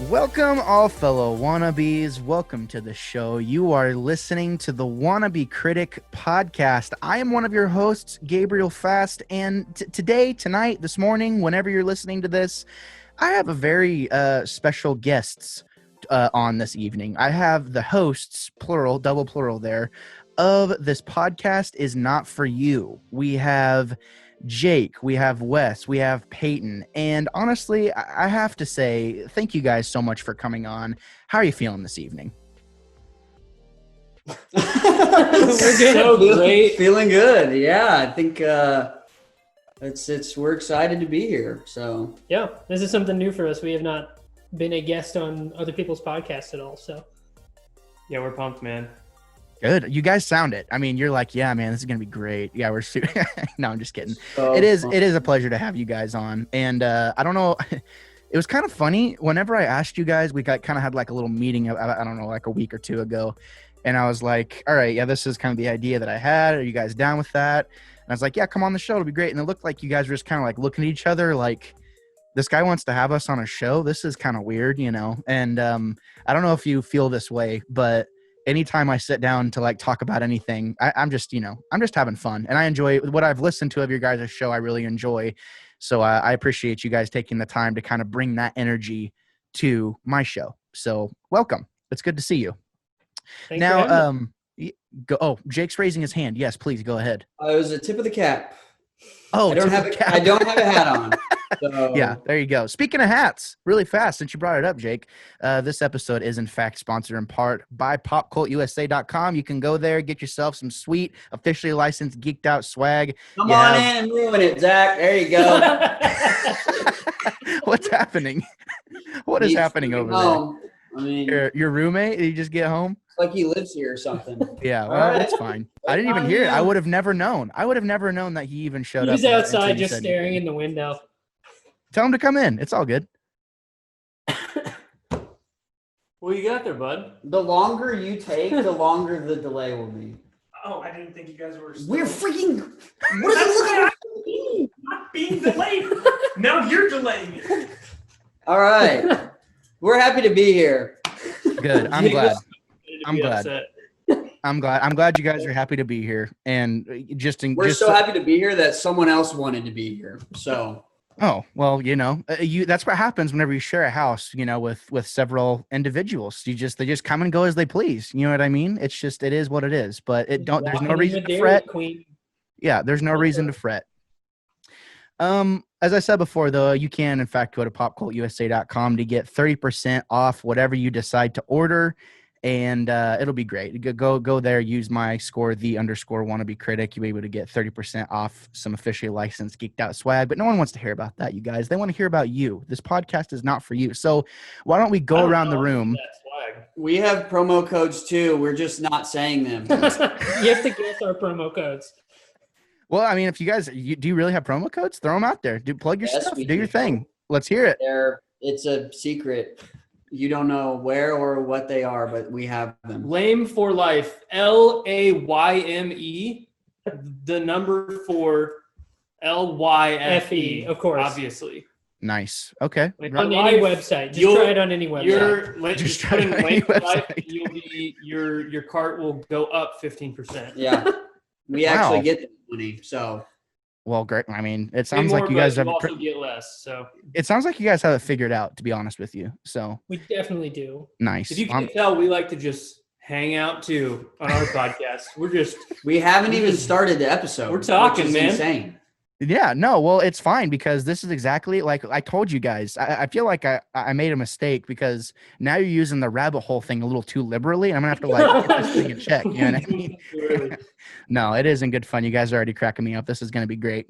Welcome, all fellow wannabes. Welcome to the show. You are listening to the Wannabe Critic podcast. I am one of your hosts, Gabriel Fast, and tonight, this morning, whenever you're listening to this, I have a very special guests on this evening. I have the hosts, plural, double plural there, of this podcast is not for you. We have Jake, we have Wes, we have Peyton, and honestly, I have to say, thank you guys so much for coming on. How are you feeling this evening? We're so great. Feeling good. Yeah, I think we're excited to be here. So yeah, this is something new for us. We have not been a guest on other people's podcasts at all. So yeah, we're pumped, man. Good. You guys sound it. I mean, you're like, yeah, man, this is going to be great. Yeah, we're super. No, I'm just kidding. So it is a pleasure to have you guys on. And I don't know, it was kind of funny. Whenever I asked you guys, we kind of had like a little meeting, I don't know, like a week or two ago. And I was like, all right, yeah, this is kind of the idea that I had. Are you guys down with that? And I was like, yeah, come on the show. It'll be great. And it looked like you guys were just kind of like looking at each other like, this guy wants to have us on a show. This is kind of weird, you know? And I don't know if you feel this way, but anytime I sit down to like talk about anything, I'm just having fun, and I enjoy what I've listened to of your guys' show. I really enjoy. So I appreciate you guys taking the time to kind of bring that energy to my show. So welcome. It's good to see you. thanks Now, Jake's raising his hand. Yes, please go ahead. it was a tip of the cap. Oh, I don't have a hat on. So. Yeah, there you go. Speaking of hats, really fast, since you brought it up, Jake, this episode is in fact sponsored in part by popcultusa.com. You can go there, get yourself some sweet, officially licensed, geeked out swag. Come on in and ruin it, Zach. There you go. What's happening? What is happening over home. I mean, there? Your roommate? Did you just get home? it's like he lives here or something. Yeah, well, that's fine. I didn't even hear it. I would have never known. I would have never known that he even showed up. He's outside just staring in the window. Tell him to come in. It's all good. What you got there, bud? The longer you take, the longer the delay will be. Oh, I didn't think you guys were. We're freaking. What is it looking like? Not being delayed. Now you're delaying it. All right. We're happy to be here. Good. I'm glad. I'm glad. Upset. I'm glad you guys are happy to be here. And We're so happy to be here that someone else wanted to be here. So. Oh, well, that's what happens whenever you share a house, with several individuals. They just come and go as they please. You know what I mean? It is what it is, but there's no reason to fret. Yeah, there's no reason to fret. As I said before, though, you can, in fact, go to popcultusa.com to get 30% off whatever you decide to order. And it'll be great. Go there, use my score, _wannabe critic. You'll be able to get 30% off some officially licensed geeked out swag. But no one wants to hear about that, you guys. They want to hear about you. This podcast is not for you. So why don't we go around the room? We have promo codes too. We're just not saying them. You have to guess our promo codes. Well, I mean, if you guys, do you really have promo codes? Throw them out there. Plug your stuff. Do your thing. Let's hear it. It's a secret. You don't know where or what they are, but we have them. Lame for life. LAYME. The number for LYFE. Of course. Obviously. Nice. Okay. On any website. Just try it on any website. Just try it on any website. Your cart will go up 15%. Yeah. We actually get the money. So. Well, great. I mean, it sounds like you guys have also get less. So it sounds like you guys have it figured out, to be honest with you. So we definitely do. Nice. If you can tell, we like to just hang out too on our podcast. We haven't even started the episode. We're talking, man. Insane. Yeah, no, well, it's fine because this is exactly like I told you guys. I feel like I made a mistake because now you're using the rabbit hole thing a little too liberally. And I'm going to have to put this thing in check. You know what I mean? No, it isn't good fun. You guys are already cracking me up. This is going to be great.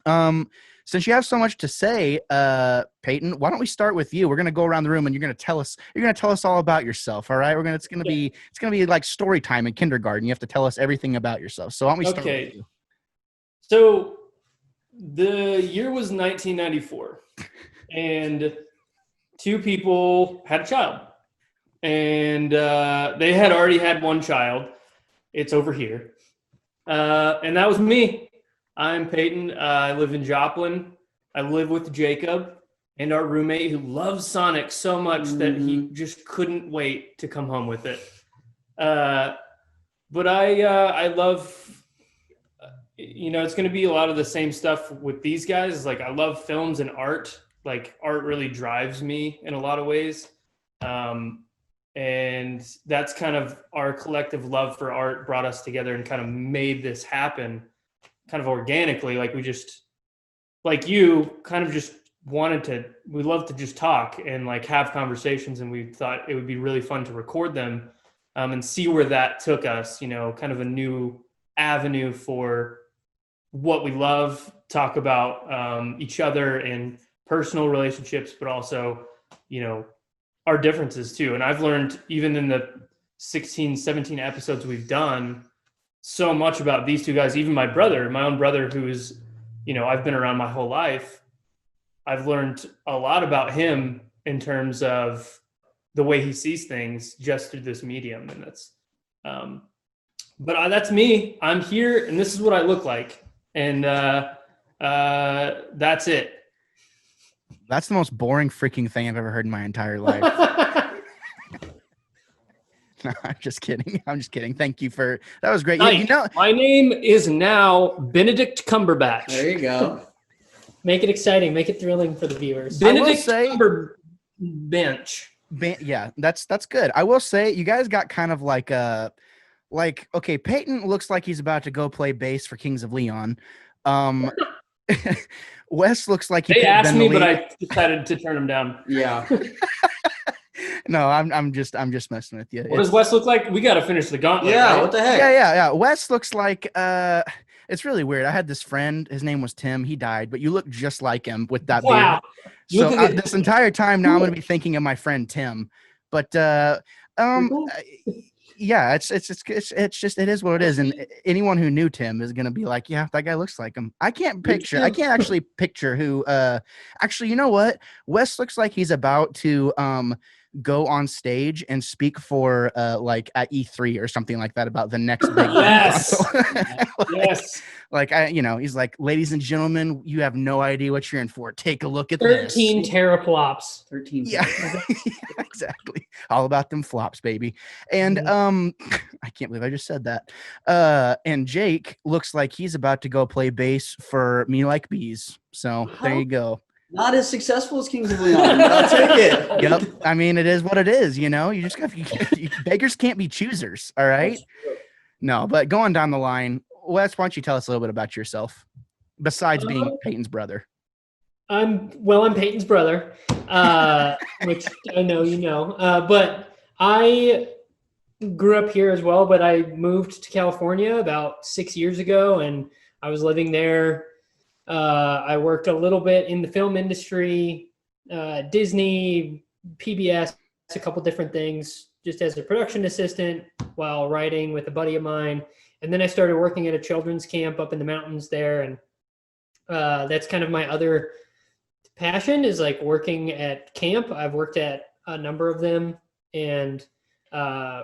Since you have so much to say, Peyton, why don't we start with you? We're going to go around the room and you're going to tell us all about yourself. All right. It's going to be like story time in kindergarten. You have to tell us everything about yourself. So why don't we start with you? So the year was 1994 and two people had a child and they had already had one child. It's over here. And that was me. I'm Peyton. I live in Joplin. I live with Jacob. and our roommate who loves Sonic so much that he just couldn't wait to come home with it. But I love, it's going to be a lot of the same stuff with these guys. Like, I love films and art. Like, art really drives me in a lot of ways. And that's kind of our collective love for art brought us together and kind of made this happen kind of organically. Like, we just, like you, kind of just we love to just talk and like have conversations, and we thought it would be really fun to record them and see where that took us, kind of a new avenue for what we love, talk about each other and personal relationships, but also, our differences too. And I've learned, even in the 16, 17 episodes we've done, so much about these two guys. Even my own brother, who is, I've been around my whole life. I've learned a lot about him in terms of the way he sees things just through this medium. And that's, that's me. I'm here, and this is what I look like. And that's it. That's the most boring freaking thing I've ever heard in my entire life. No, I'm just kidding. Thank you that was great. Nice. My name is now Benedict Cumberbatch. There you go. Make it exciting. Make it thrilling for the viewers. Benedict Cumberbatch. Yeah, that's good. I will say, you guys got kind of okay, Peyton looks like he's about to go play bass for Kings of Leon. Wes looks like they asked me, but I decided to turn him down. Yeah. No, I'm just messing with you. What does Wes look like? We got to finish the gauntlet. Yeah. Right? What the heck? Yeah. Wes looks like it's really weird. I had this friend. His name was Tim. He died, but you look just like him with that beard. So this entire time now, I'm going to be thinking of my friend Tim. But yeah, it's just, it is what it is. And anyone who knew Tim is going to be like, yeah, that guy looks like him. I can't actually picture who, actually, you know what? Wes looks like he's about to, go on stage and speak for, like at E3 or something like that about the next big yes. Yes. Like, he's like, ladies and gentlemen, you have no idea what you're in for. Take a look at 13 this. teraflops. 13. Yeah, exactly. All about them flops, baby. And I can't believe I just said that. And Jake looks like he's about to go play bass for Me Like Bees. So there you go. Not as successful as Kings of Leon. I'll take it. Yep. I mean, it is what it is. You just got beggars can't be choosers. All right. No, but going down the line, Wes, why don't you tell us a little bit about yourself besides being Peyton's brother? I'm Peyton's brother, which I know you know. But I grew up here as well, but I moved to California about 6 years ago, and I was living there. I worked a little bit in the film industry, Disney, PBS, a couple different things, just as a production assistant while writing with a buddy of mine. And then I started working at a children's camp up in the mountains there. And that's kind of my other passion, is like working at camp. I've worked at a number of them and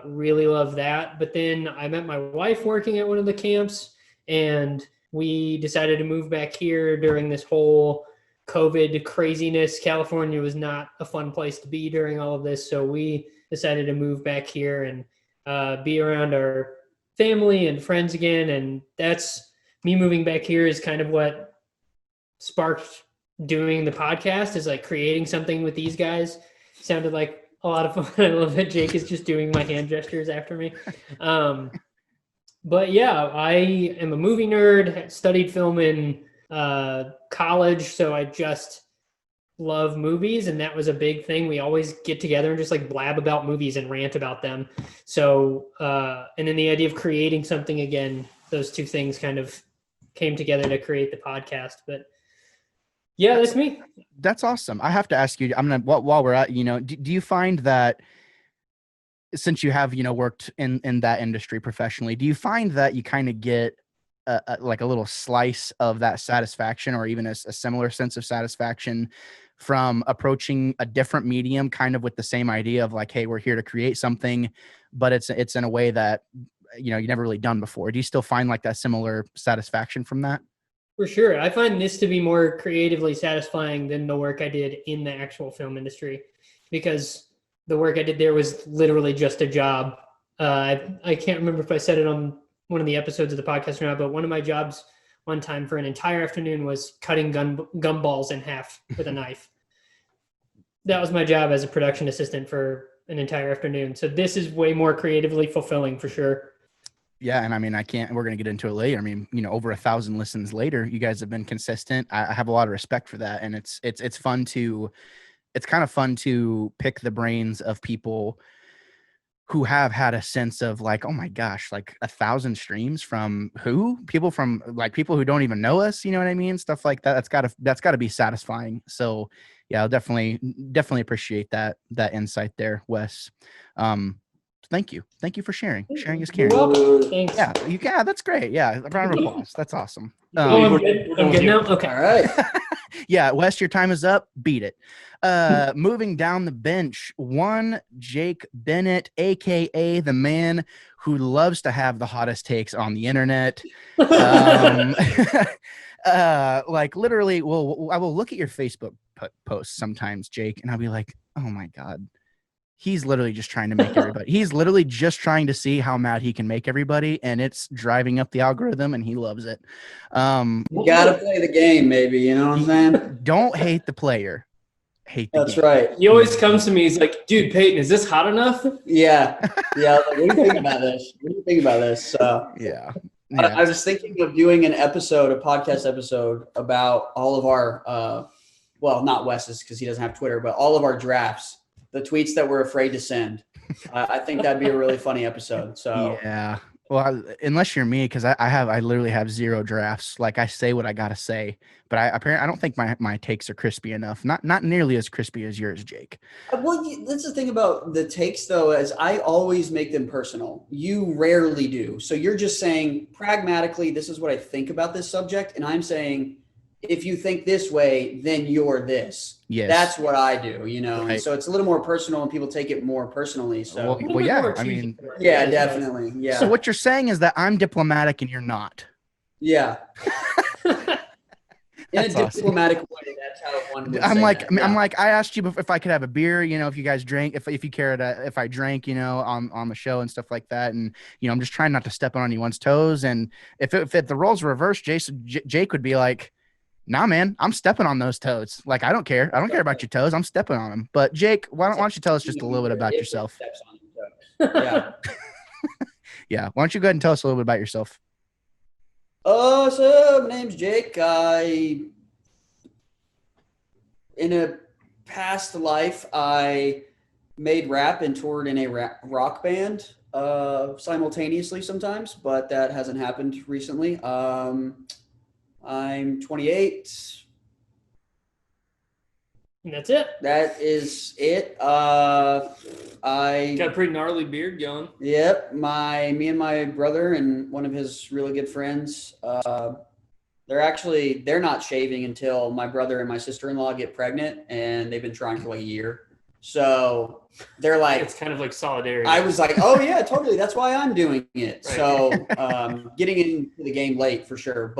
really love that. But then I met my wife working at one of the camps, and we decided to move back here during this whole COVID craziness. California was not a fun place to be during all of this. So we decided to move back here and be around our family and friends again. And that's me moving back here is kind of what sparked doing the podcast, is like creating something with these guys. Sounded like a lot of fun. I love that Jake is just doing my hand gestures after me. But yeah, I am a movie nerd, studied film in college. So I just love movies. And that was a big thing. We always get together and just like blab about movies and rant about them. So, and then the idea of creating something again, those two things kind of came together to create the podcast. But yeah, that's me. That's awesome. I have to ask you, while we're at, do you find that, since you have, worked in that industry professionally, do you find that you kind of get like a little slice of that satisfaction, or even a similar sense of satisfaction from approaching a different medium kind of with the same idea of like, hey, we're here to create something, but it's in a way that, you never really done before? Do you still find like that similar satisfaction from that? For sure. I find this to be more creatively satisfying than the work I did in the actual film industry, because the work I did there was literally just a job. I can't remember if I said it on one of the episodes of the podcast or not, but one of my jobs one time for an entire afternoon was cutting gumballs in half with a knife. That was my job as a production assistant for an entire afternoon. So this is way more creatively fulfilling for sure. Yeah, and I mean, we're going to get into it later. I mean, over 1,000 listens later, you guys have been consistent. I have a lot of respect for that. And it's kind of fun to pick the brains of people who have had a sense of like, oh my gosh, like 1,000 streams from people who don't even know us, you know what I mean? Stuff like that. That's gotta be satisfying. So yeah, I'll definitely appreciate that insight there, Wes. Thank you for sharing is caring. You're welcome. Thanks. Yeah, that's great. Yeah, a round of applause. That's awesome. I'm good. I'm good now. Okay. All right. Yeah, Wes, your time is up. Beat it. Moving down the bench, one Jake Bennett, aka the man who loves to have the hottest takes on the internet. Like literally, I will look at your Facebook posts sometimes, Jake, and I'll be like, oh my God. He's literally just trying to make everybody. He's literally just trying to see how mad he can make everybody, and it's driving up the algorithm, and he loves it. You gotta play the game, maybe. You know what I'm saying? Don't hate the player. Hate the That's game. right. He always comes to me. He's like, "Dude, Peyton, is this hot enough?" Yeah. Yeah. Like, what do you think about this? What do you think about this? Yeah. I was thinking of doing a podcast episode about all of our, well, not Wes's because he doesn't have Twitter, but all of our drafts. The tweets that we're afraid to send. I think that'd be a really funny episode. So yeah, well, unless you're me, because I literally have 0 drafts. Like I say what I gotta say, but I don't think my takes are crispy enough. Not nearly as crispy as yours, Jake. well, that's the thing about the takes, though, is I always make them personal. You rarely do. So you're just saying pragmatically, this is what I think about this subject, and I'm saying, if you think this way, then you're this. Yes. That's what I do, Right. And so it's a little more personal and people take it more personally. So Well, yeah, I mean, yeah, definitely. Yeah. So what you're saying is that I'm diplomatic and you're not. Yeah. In a That's awesome. diplomatic way, that's how one would I'm say like, that. Yeah. I'm like, I asked you if I could have a beer, if you guys drank, if you cared, if I drank, on the show and stuff like that. And, I'm just trying not to step on anyone's toes. And if the roles were reversed, Jake would be like, nah, man, I'm stepping on those toes. Like, I don't care. I don't care about your toes. I'm stepping on them. But Jake, why don't you tell us just a little bit about yourself? Yeah. Yeah. Why don't you go ahead and tell us a little bit about yourself? So my name's Jake. In a past life, I made rap and toured in a rock band simultaneously sometimes, but that hasn't happened recently. I'm 28. And that's it. That is it. Got a pretty gnarly beard going. Yep. Me and my brother and one of his really good friends, they're not shaving until my brother and my sister-in-law get pregnant, and they've been trying for like a year. So they're like, It's kind of like solidarity. I was like, oh yeah, totally. That's why I'm doing it. Right. So getting into the game late for sure.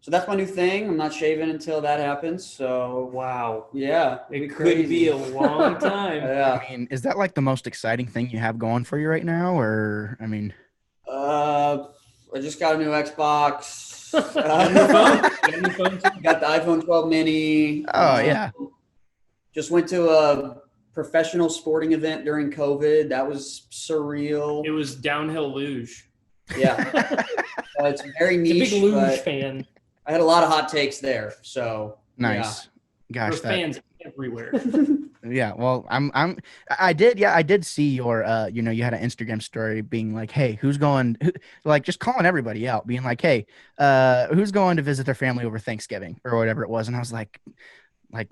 So that's my new thing. I'm not shaving until that happens. So Wow. yeah, It could be a long time. yeah. I mean, is that like the most exciting thing you have going for you right now? Or, I mean, I just got a new Xbox. New phone too? Got the iPhone 12 mini. oh yeah. Just went to a professional sporting event during COVID. That was surreal. It was downhill luge. Yeah. It's very He's a niche, big luge but fan. I had a lot of hot takes there. So Nice. Gosh, There's fans everywhere. yeah. Well, I did see your, you had an Instagram story being like, hey, like just calling everybody out, being like, hey, who's going to visit their family over Thanksgiving or whatever it was. And I was like I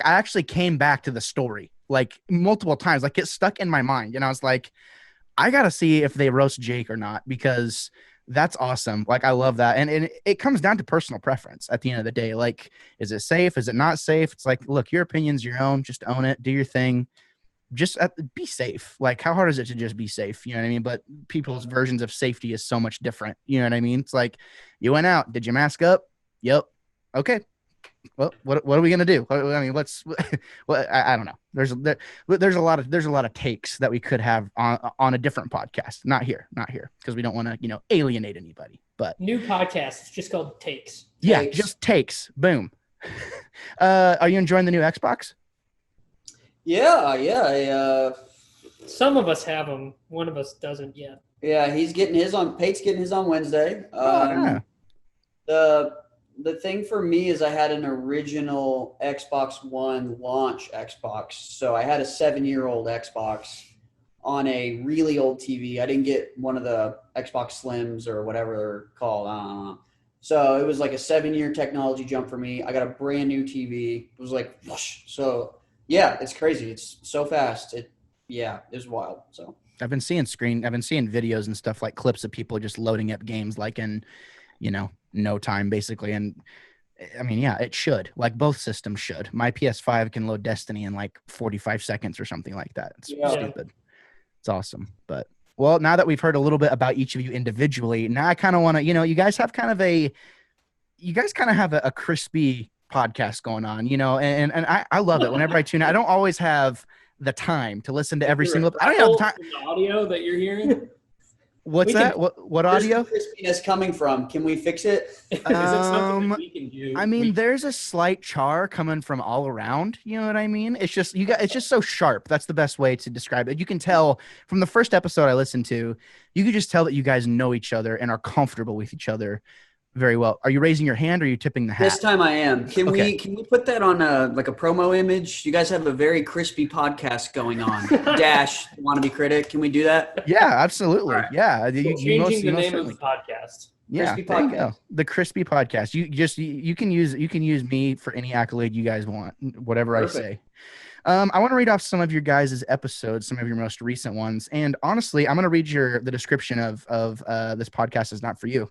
actually came back to the story like multiple times, like it stuck in my mind. And I was like, I got to see if they roast Jake or not, because that's awesome. Like, I love that. And it comes down to personal preference at the end of the day. Like, is it safe? Is it not safe? It's like, look, your opinion's your own. Just own it. Do your thing. Just be safe. Like, how hard is it to just be safe? You know what I mean? But people's versions of safety is so much different. You know what I mean? It's like, you went out. Did you mask up? Yep. Okay. Well, what are we gonna do? I mean, let's. Well, I don't know. There's a lot of takes that we could have on a different podcast. Not here, because we don't want to alienate anybody. But New podcast. It's just called Takes. yeah, Takes. just takes. Boom. Are you enjoying the new Xbox? Yeah. Some of us have them. One of us doesn't yet. Yeah, he's getting his on. Pate's getting his on Wednesday. Yeah. The thing for me is I had an original Xbox One launch Xbox, so I had a 7-year-old Xbox on a really old TV. I didn't get one of the Xbox Slims or whatever they're called. So it was like a 7-year technology jump for me. I got a brand new TV. It was like, whoosh. So yeah, it's crazy. It's so fast. It was wild. So I've been seeing videos and stuff, like clips of people just loading up games like in, no time basically. And I mean, yeah, it should. Like both systems should. My PS5 can load Destiny in like 45 seconds or something like that. It's stupid. It's awesome. But well, now that we've heard a little bit about each of you individually, now I kind of want to, you guys kind of have a crispy podcast going on, and I love it. Whenever I tune in, I don't always have the time to listen to every single. I don't have the time. The audio that you're hearing. What's that? What audio? Where's the crispiness coming from? Can we fix it? Is it something that we can do? I mean, there's a slight char coming from all around. You know what I mean? It's just it's just so sharp. That's the best way to describe it. You can tell from the first episode I listened to. You could just tell that you guys know each other and are comfortable with each other very well. Are you raising your hand or are you tipping the hat? This time I am. Can we put that on a promo image? You guys have a very crispy podcast going on. Dash wannabe critic. Can we do that? Yeah, absolutely. Right. Yeah. Changing the name of the podcast. Yeah, Crispy there you podcast. go. The crispy podcast. You can use me for any accolade you guys want, whatever Perfect. I say. I want to read off some of your guys' episodes, some of your most recent ones, and honestly, I'm going to read the description of this podcast is not for you.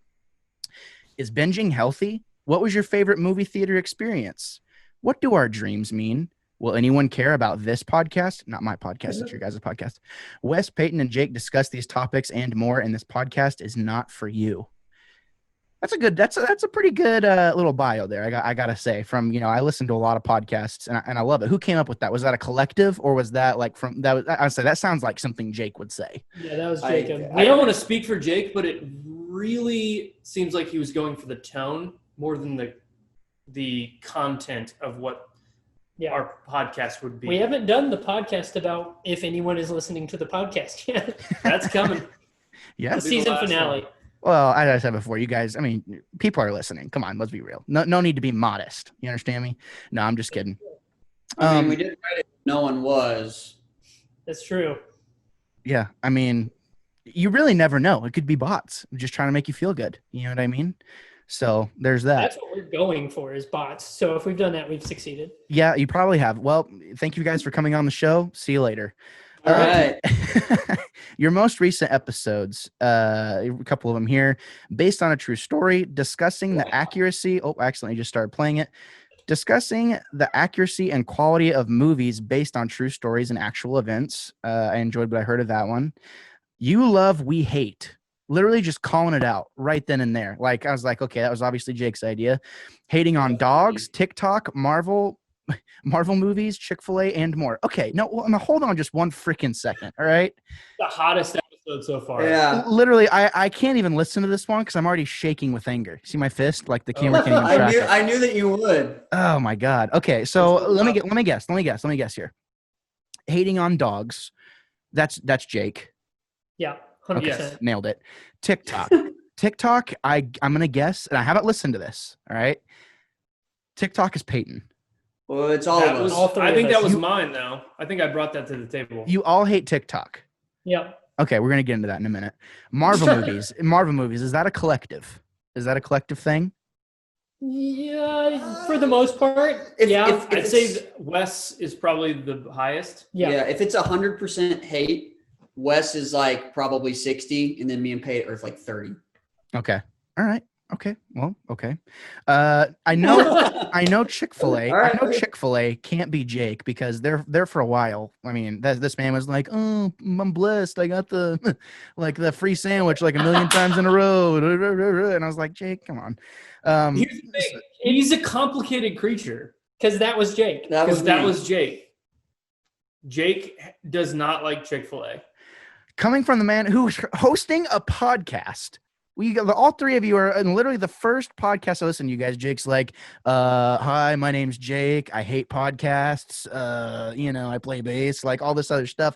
Is binging healthy? What was your favorite movie theater experience? What do our dreams mean? Will anyone care about this podcast? Not my podcast, it's your guys' podcast. Wes, Peyton, and Jake discuss these topics and more, and this podcast is not for you. That's a pretty good little bio there. I gotta say, from I listen to a lot of podcasts and I love it. Who came up with that? Was that a collective or was that like from that? I'd say that sounds like something Jake would say. Yeah, that was Jacob. I don't want to speak for Jake, but it really seems like he was going for the tone more than the content of what our podcast would be. We haven't done the podcast about if anyone is listening to the podcast yet. That's coming. Yeah, The season finale. Well, as I said before, you guys, I mean, people are listening. Come on, let's be real. No need to be modest. You understand me? No, I'm just kidding. I mean, we did write it. No one was. That's true. Yeah, I mean, you really never know. It could be bots just trying to make you feel good. You know what I mean? So there's that. That's what we're going for is bots. So if we've done that, we've succeeded. Yeah, you probably have. Well, thank you guys for coming on the show. See you later. All right. Your most recent episodes, a couple of them here, based on a true story, discussing the accuracy. Oh, I accidentally just started playing it. Discussing the accuracy and quality of movies based on true stories and actual events. I enjoyed what I heard of that one. You love, we hate. Literally just calling it out right then and there. Like, I was like, okay, that was obviously Jake's idea. Hating on dogs, TikTok, Marvel movies, Chick-fil-A, and more. Okay, no, hold on just one freaking second, all right? The hottest episode so far. Yeah. Literally, I can't even listen to this one because I'm already shaking with anger. See my fist? Like the camera can't even track it. I knew that you would. Oh my God. Okay, so let me guess here. Hating on dogs. That's Jake. Yeah, 100%. Yes. Nailed it. TikTok. TikTok, I'm gonna guess, and I haven't listened to this. All right. TikTok is Peyton. Well, it's all of us. all three I think of us. that was mine, though. I think I brought that to the table. You all hate TikTok. Yeah. Okay, we're gonna get into that in a minute. Marvel movies. Marvel movies. Is that a collective? Is that a collective thing? Yeah, for the most part. If I'd say that Wes is probably the highest. Yeah. If it's 100% hate, Wes is like probably 60, and then me and Peyton are like 30. Okay. All right. Okay. Well, okay. I know Chick-fil-A. All right. I know Chick-fil-A can't be Jake because they're there for a while. I mean, this man was like, "Oh, I'm blessed. I got the like the free sandwich like a million times in a row." And I was like, "Jake, come on." Here's the thing. He's a complicated creature. Because that was Jake. That was Because that me. was Jake. Jake does not like Chick-fil-A. Coming from the man who's hosting a podcast. All three of you are in literally the first podcast I listen to you guys. Jake's like, hi, my name's Jake. I hate podcasts. I play bass, like all this other stuff.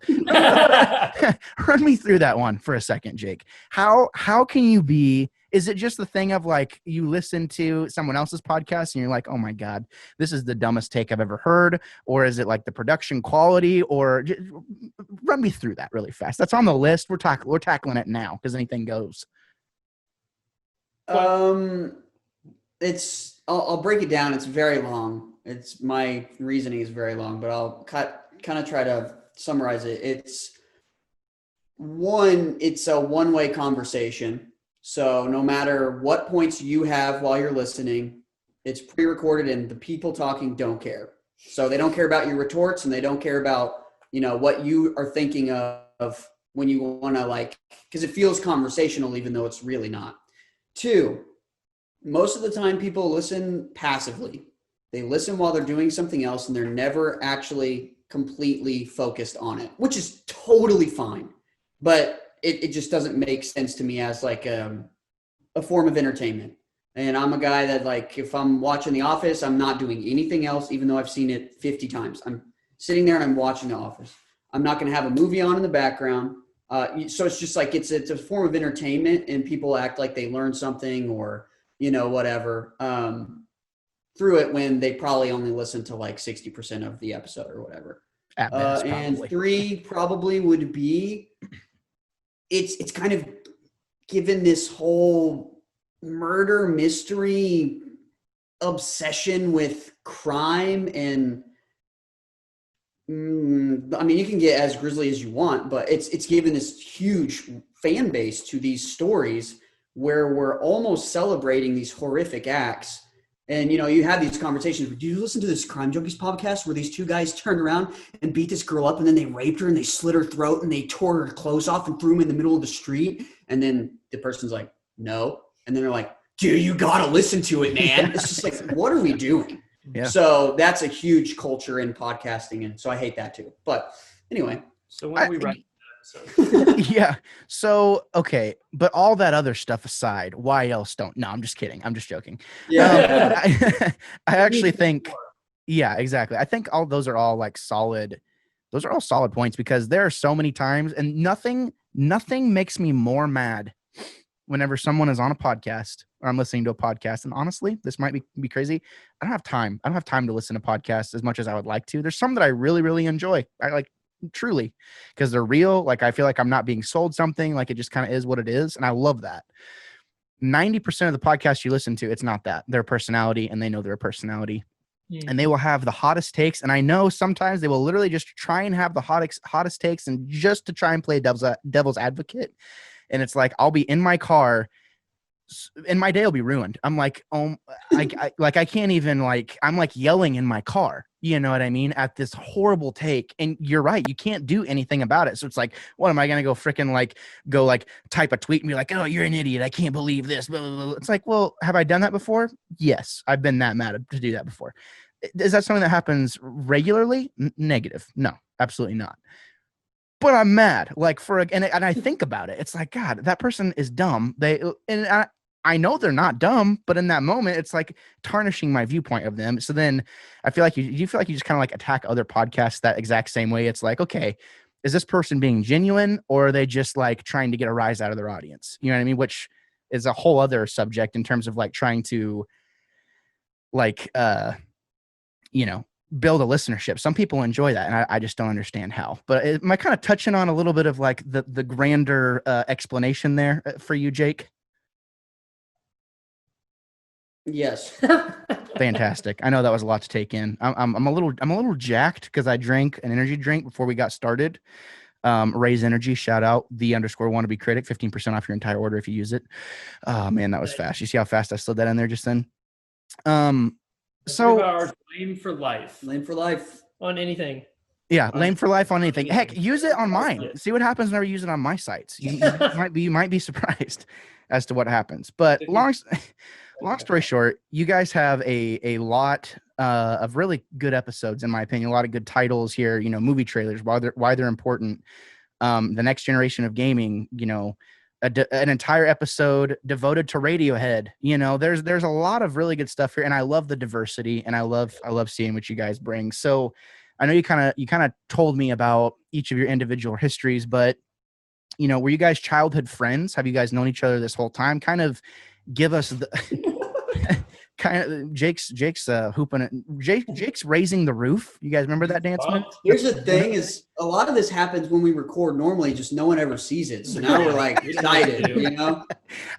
Run me through that one for a second, Jake. How can you be, is it just the thing of like you listen to someone else's podcast and you're like, oh my God, this is the dumbest take I've ever heard? Or is it like the production quality? Or run me through that really fast. That's on the list. We're tackling it now because anything goes. I'll break it down. It's very long. My reasoning is very long, but I'll kind of try to summarize it. It's a one-way conversation. So no matter what points you have while you're listening, it's pre-recorded and the people talking don't care. So they don't care about your retorts and they don't care about, what you are thinking of when you want to because it feels conversational, even though it's really not. 2, most of the time people listen passively. They listen while they're doing something else and they're never actually completely focused on it, which is totally fine. But it just doesn't make sense to me as like a form of entertainment. And I'm a guy that if I'm watching The Office, I'm not doing anything else, even though I've seen it 50 times. I'm sitting there and I'm watching The Office. I'm not going to have a movie on in the background. So it's just it's a form of entertainment and people act like they learned something or, whatever, through it when they probably only listen to 60% of the episode or whatever. At best, and probably. 3 probably would be, it's kind of given this whole murder mystery obsession with crime and you can get as grisly as you want, but it's given this huge fan base to these stories where we're almost celebrating these horrific acts. And, you have these conversations. Do you listen to this Crime Junkies podcast where these 2 guys turned around and beat this girl up and then they raped her and they slit her throat and they tore her clothes off and threw them in the middle of the street? And then the person's like, no. And then they're like, dude, you got to listen to it, man. Yeah. It's just what are we doing? Yeah. So that's a huge culture in podcasting. And so I hate that too. But anyway. So when we write that episode? Yeah. So, okay. But all that other stuff aside, why else don't? No, I'm just kidding. I'm just joking. Yeah. I actually think, yeah, exactly. I think all those are all solid. Those are all solid points because there are so many times and nothing makes me more mad whenever someone is on a podcast or I'm listening to a podcast. And honestly, this might be crazy. I don't have time. I don't have time to listen to podcasts as much as I would like to. There's some that I really, really enjoy. I like truly because they're real. I feel like I'm not being sold something. It just kind of is what it is. And I love that. 90% of the podcasts you listen to, it's not that. Their personality and they know their personality. And they will have the hottest takes. And I know sometimes they will literally just try and have the hottest takes and just to try and play devil's advocate. And it's I'll be in my car and my day will be ruined. I'm like, oh, I can't even I'm yelling in my car. You know what I mean? At this horrible take. And you're right. You can't do anything about it. So it's what am I going to go freaking go type a tweet and be like, oh, you're an idiot. I can't believe this. Blah, blah, blah. It's well, have I done that before? Yes. I've been that mad to do that before. Is that something that happens regularly? Negative. No, absolutely not. But I'm mad, and I think about it. It's God, that person is dumb. I know they're not dumb, but in that moment, it's tarnishing my viewpoint of them. So then I feel you feel you just kind of attack other podcasts that exact same way. It's okay, is this person being genuine or are they just trying to get a rise out of their audience? You know what I mean? Which is a whole other subject in terms of trying to build a listenership. Some people enjoy that, and I just don't understand how. But am I kind of touching on a little bit of the grander explanation there for you, Jake? Yes. Fantastic. I know that was a lot to take in. I'm a little jacked because I drank an energy drink before we got started. Raise Energy, shout out _wannabe critic, 15% off your entire order if you use it. Oh man, that was fast. You see how fast I slid that in there just then? So hours, lame for life. Lame for life. On anything. yeah, lame for life on anything. Heck, use it on mine. See what happens whenever you use it on my sites. You might be surprised as to what happens. But long story short, you guys have a lot of really good episodes, in my opinion. A lot of good titles here. You know, movie trailers, why they're important. The next generation of gaming. You know, an entire episode devoted to Radiohead. You know, there's a lot of really good stuff here, and I love the diversity, and I love seeing what you guys bring. So I know you kind of told me about each of your individual histories, but you know, were you guys childhood friends? Have you guys known each other this whole time? Kind of give us the Jake's hooping it. Jake's raising the roof. You guys remember that dance? Here's the thing: is a lot of this happens when we record normally, just no one ever sees it. So now we're like excited, you know.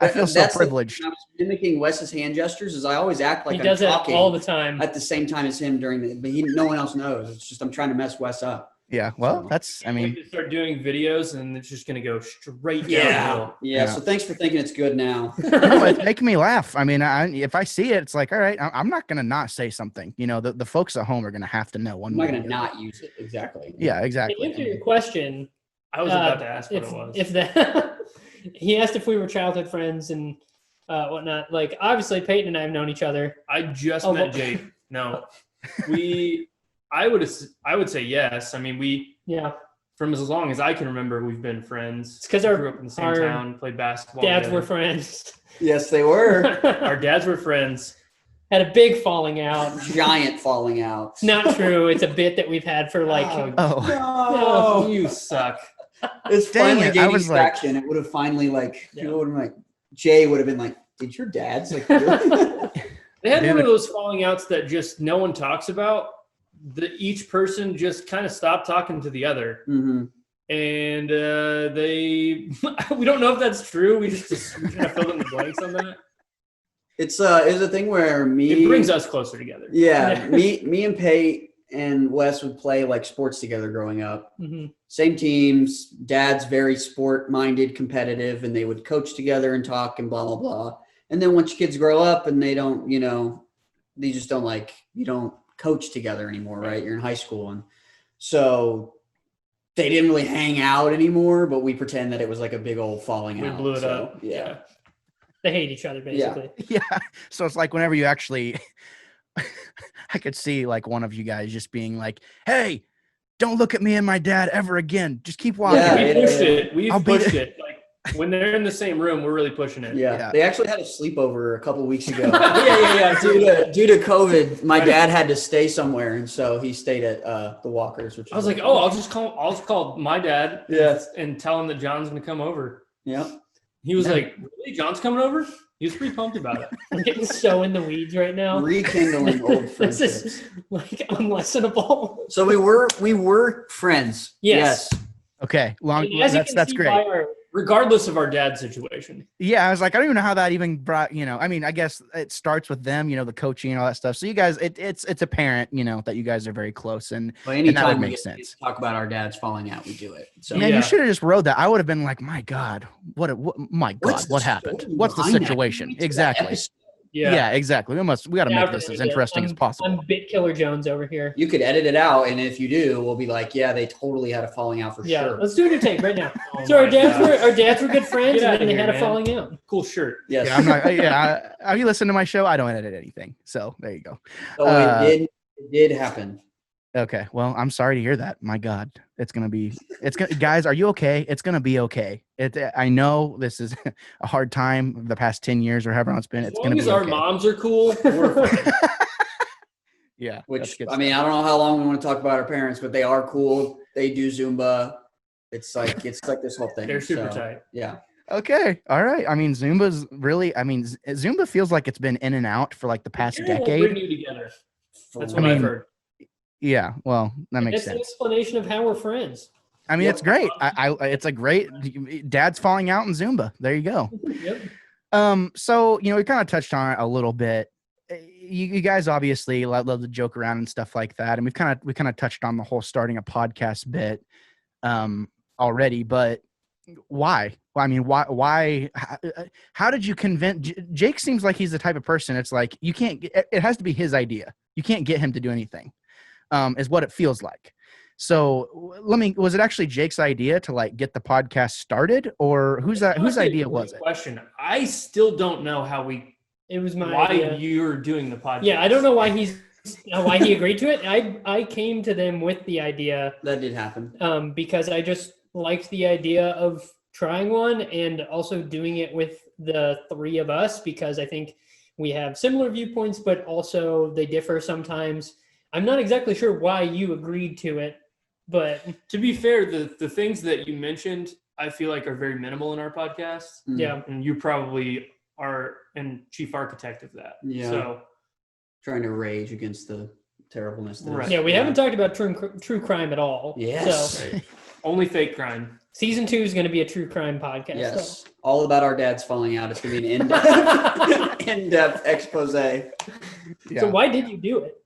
I feel so privileged. I was mimicking Wes's hand gestures, as I always act like he I'm does talking it all the time at the same time as him but no one else knows. It's just I'm trying to mess Wes up. Yeah, well, that's. I mean, start doing videos, and it's just gonna go straight downhill. Yeah. So thanks for thinking it's good now. No, it's making me laugh. I mean, if I see it, it's like, all right, I'm not gonna not say something. You know, the folks at home are gonna have to know one. I'm not gonna not use it. Exactly. Yeah, exactly. To answer your question, I was about to ask what it was. If that, he asked if we were childhood friends and whatnot. Like, obviously, Peyton and I have known each other. I just met Jake. No, I would say yes. I mean, from as long as I can remember, we've been friends. It's because we grew up in the same town, played basketball. Dads together. were friends. Yes, they were. Our dads were friends. Had a big falling out. Giant falling out. Not true. It's a bit that we've had for like. No, you suck. It's finally gaining traction. It would have finally Jay would have been like, "Did your dad's like?" Really? They had one of those falling outs that just no one talks about. Each person just kind of stopped talking to the other, and we don't know if that's true. We kind of filled in the blanks on that. It's a thing where it brings us closer together. Yeah, me and Peyton and Wes would play like sports together growing up. Mm-hmm. Same teams. Dad's very sport-minded, competitive, and they would coach together and talk and blah blah blah. And then once kids grow up and they don't, they just don't you don't coach together anymore, right? You're in high school, and so they didn't really hang out anymore. But we pretend that it was like a big old falling out. We blew it up. Yeah. They hate each other, basically. Yeah. So it's like whenever you actually, I could see like one of you guys just being like, "Hey, don't look at me and my dad ever again. Just keep walking." Yeah, we pushed it. We've pushed it. Like when they're in the same room, we're really pushing it. Yeah. They actually had a sleepover a couple weeks ago. Yeah. Due to COVID, my dad had to stay somewhere, and so he stayed at the Walkers. Which I was like, I'll just call my dad. And tell him that John's gonna come over. Yeah. He was like, "Really, John's coming over?" He was pretty pumped about it. I'm getting so in the weeds right now. Rekindling old friendships. This is like unlistenable. So we were friends. Yes. Okay. That's great. Regardless of our dad's situation. Yeah, I was like, I don't even know how that even brought, I mean, I guess it starts with them, the coaching and all that stuff. So you guys, it's apparent, that you guys are very close, and that would make sense. Talk about our dads falling out, we do it. So man, you should have just wrote that. I would have been like, my God, what happened? What's the situation? Exactly. Yeah, exactly. We got to make this as interesting as possible. I'm Bit Killer Jones over here. You could edit it out, and if you do, we'll be like, yeah, they totally had a falling out for sure. Let's do a new take right now. So our dads were good friends, and then they had a falling out. Cool shirt. Yes. Yeah, I'm not. Have you listened to my show? I don't edit anything, so there you go. So it did happen. Okay. Well, I'm sorry to hear that. My God, guys, are you okay? It's going to be okay. I know this is a hard time the past 10 years or however long it's been. It's going to be okay. As long as our moms are cool, we're fine. Yeah. Which, I mean, I don't know how long we want to talk about our parents, but they are cool. They do Zumba. It's like this whole thing. They're super tight. Yeah. Okay. All right. I mean, Zumba feels like it's been in and out for like the past decade. We'll bring you together. That's what I've heard. Yeah, well, that makes sense. That's an explanation of how we're friends. I mean, it's great. It's a great dad's falling out in Zumba. There you go. Yep. So we kind of touched on it a little bit. You guys obviously love to joke around and stuff like that, and we kind of touched on the whole starting a podcast bit. already, but why? Well, I mean, why, how did you convince Jake? Seems like he's the type of person. It's like, you can't, it has to be his idea. You can't get him to do anything, is what it feels like. So was it actually Jake's idea to like get the podcast started, or whose idea was it? Question. I still don't know it was my why idea. you're doing the podcast. Yeah, I don't know why why he agreed to it. I came to them with the idea. That did happen. Because I just liked the idea of trying one and also doing it with the three of us, because I think we have similar viewpoints, but also they differ sometimes. I'm not exactly sure why you agreed to it, but to be fair, the things that you mentioned, I feel like are very minimal in our podcast. Yeah. And you probably are and chief architect of that. Yeah. So trying to rage against the terribleness. Right. Yeah, we haven't talked about true crime at all. Yes. So only fake crime. season 2 is going to be a true crime podcast. Yes. All about our dads falling out. It's going to be an in-depth expose. Yeah. So why did you do it?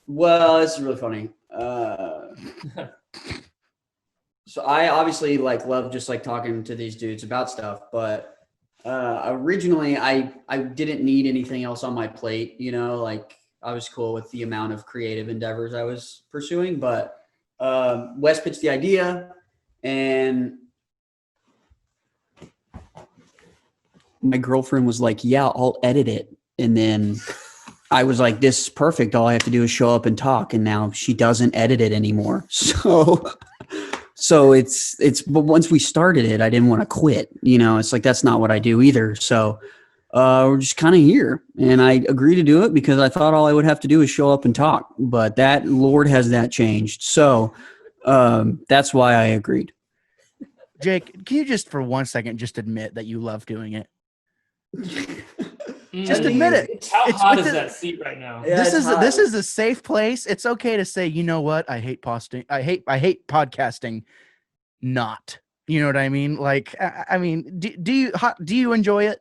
Well, this is really funny. So I obviously like love just like talking to these dudes about stuff, but originally I didn't need anything else on my plate, you know, like I was cool with the amount of creative endeavors I was pursuing, but Wes pitched the idea and my girlfriend was like, yeah, I'll edit it. And then I was like, this is perfect. All I have to do is show up and talk. And now she doesn't edit it anymore. So it's, but once we started it, I didn't want to quit, you know, it's like, that's not what I do either. So we're just kind of here, and I agreed to do it because I thought all I would have to do is show up and talk, but that Lord has that changed. So that's why I agreed. Jake, can you just for 1 second just admit that you love doing it? Just admit it. How hot is that seat right now? Yeah, This is a safe place. It's okay to say, you know what? I hate posting. I hate podcasting. Not, you know what I mean? Like, I mean, do you enjoy it?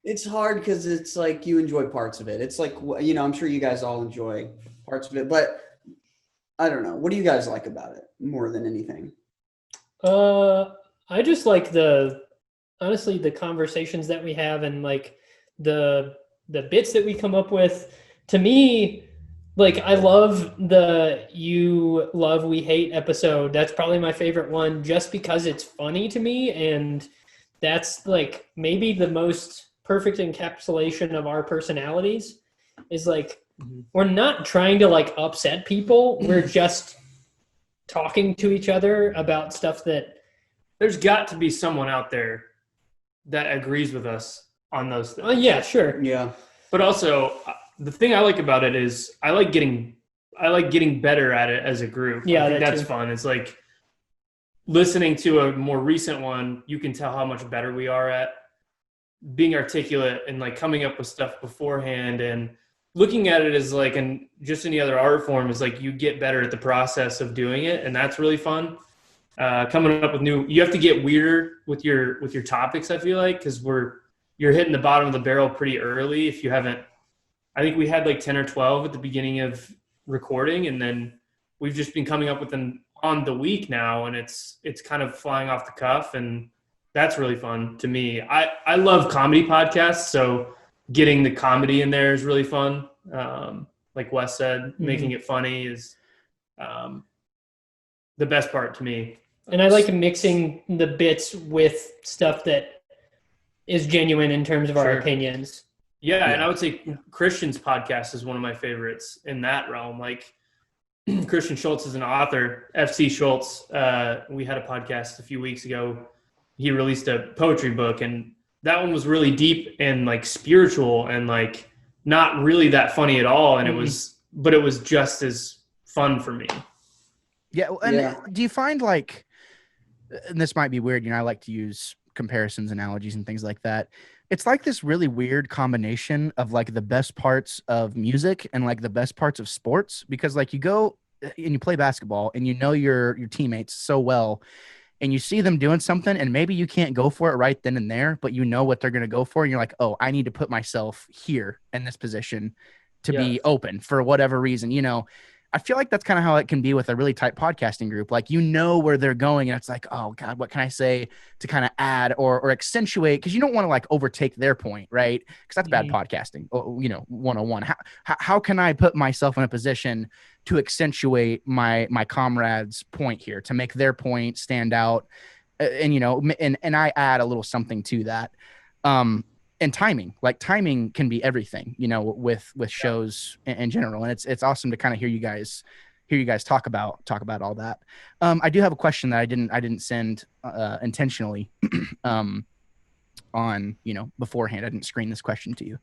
It's hard because it's like you enjoy parts of it. It's like, you know, I'm sure you guys all enjoy parts of it, but I don't know. What do you guys like about it more than anything? I just like honestly the conversations that we have and like the bits that we come up with. To me, like I love the you love we hate episode. That's probably my favorite one just because it's funny to me, and that's like maybe the most perfect encapsulation of our personalities is like we're not trying to like upset people. We're just talking to each other about stuff that there's got to be someone out there that agrees with us on those things. yeah, sure. Yeah. But also the thing I like about it is I like getting better at it as a group. Yeah, I think that's too. fun. It's like listening to a more recent one, you can tell how much better we are at being articulate and like coming up with stuff beforehand, and looking at it as like, and just any other art form is like, you get better at the process of doing it. And that's really fun. Coming up with you have to get weirder with your topics. I feel like, cause you're hitting the bottom of the barrel pretty early. If you haven't, I think we had like 10 or 12 at the beginning of recording, and then we've just been coming up with them on the week now, and it's kind of flying off the cuff, and that's really fun to me. I love comedy podcasts, so getting the comedy in there is really fun. Like Wes said, making it funny is the best part to me. And I like mixing the bits with stuff that is genuine in terms of our opinions. Yeah, and I would say Christian's podcast is one of my favorites in that realm. Like Christian Schultz is an author, FC Schultz. We had a podcast a few weeks ago. He released a poetry book, and that one was really deep and like spiritual and like not really that funny at all. And it was just as fun for me. Yeah. And do you find like, and this might be weird, you know, I like to use comparisons, analogies, and things like that. It's like this really weird combination of like the best parts of music and like the best parts of sports, because like you go and you play basketball and you know your teammates so well, and you see them doing something and maybe you can't go for it right then and there, but you know what they're going to go for. And you're like, oh, I need to put myself here in this position to be open for whatever reason, you know. I feel like that's kind of how it can be with a really tight podcasting group. Like, you know where they're going, and it's like, oh God, what can I say to kind of add or accentuate? Because you don't want to like overtake their point, right? Because that's bad podcasting. 101. How can I put myself in a position to accentuate my comrade's point here, to make their point stand out, and I add a little something to that. And timing can be everything, with shows in general. And it's awesome to kind of hear you guys talk about all that. I do have a question that I didn't send intentionally on, beforehand. I didn't screen this question to you.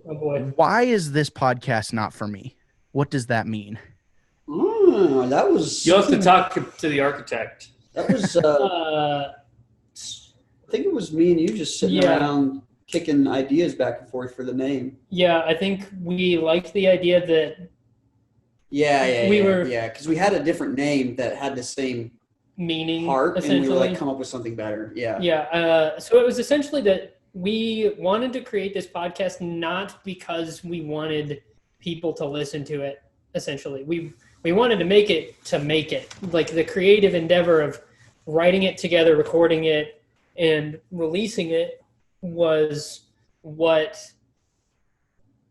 Oh boy. Why is this podcast not for me? What does that mean? That was. You'll have to talk to the architect. That was. I think it was me and you just sitting around kicking ideas back and forth for the name. Yeah, I think we liked the idea that. Because we had a different name that had the same meaning heart, essentially. and we were like, come up with something better. So it was essentially that we wanted to create this podcast not because we wanted people to listen to it. Essentially, we wanted to make it, like the creative endeavor of writing it together, recording it, and releasing it was what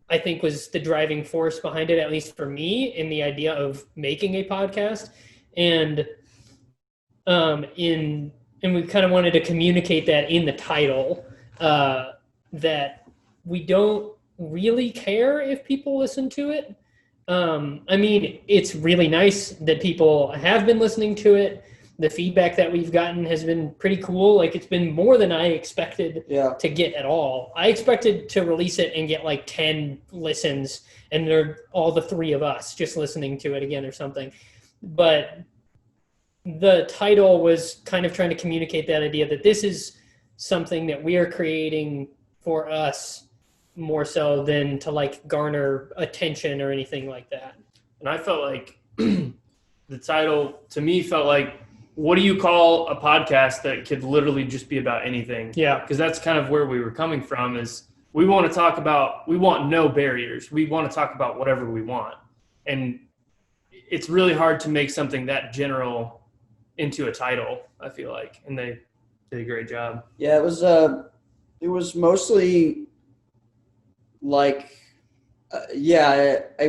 I think was the driving force behind it, at least for me, in the idea of making a podcast. And we kind of wanted to communicate that in the title, that we don't really care if people listen to it. I mean, it's really nice that people have been listening to it. The feedback that we've gotten has been pretty cool. Like, it's been more than I expected to get at all. I expected to release it and get like 10 listens, and they're all the three of us just listening to it again or something. But the title was kind of trying to communicate that idea that this is something that we are creating for us more so than to like garner attention or anything like that. And I felt like the title to me felt like, what do you call a podcast that could literally just be about anything? Yeah. Because that's kind of where we were coming from, is we want no barriers. We want to talk about whatever we want. And it's really hard to make something that general into a title, I feel like. And they did a great job. Yeah, it was mostly like,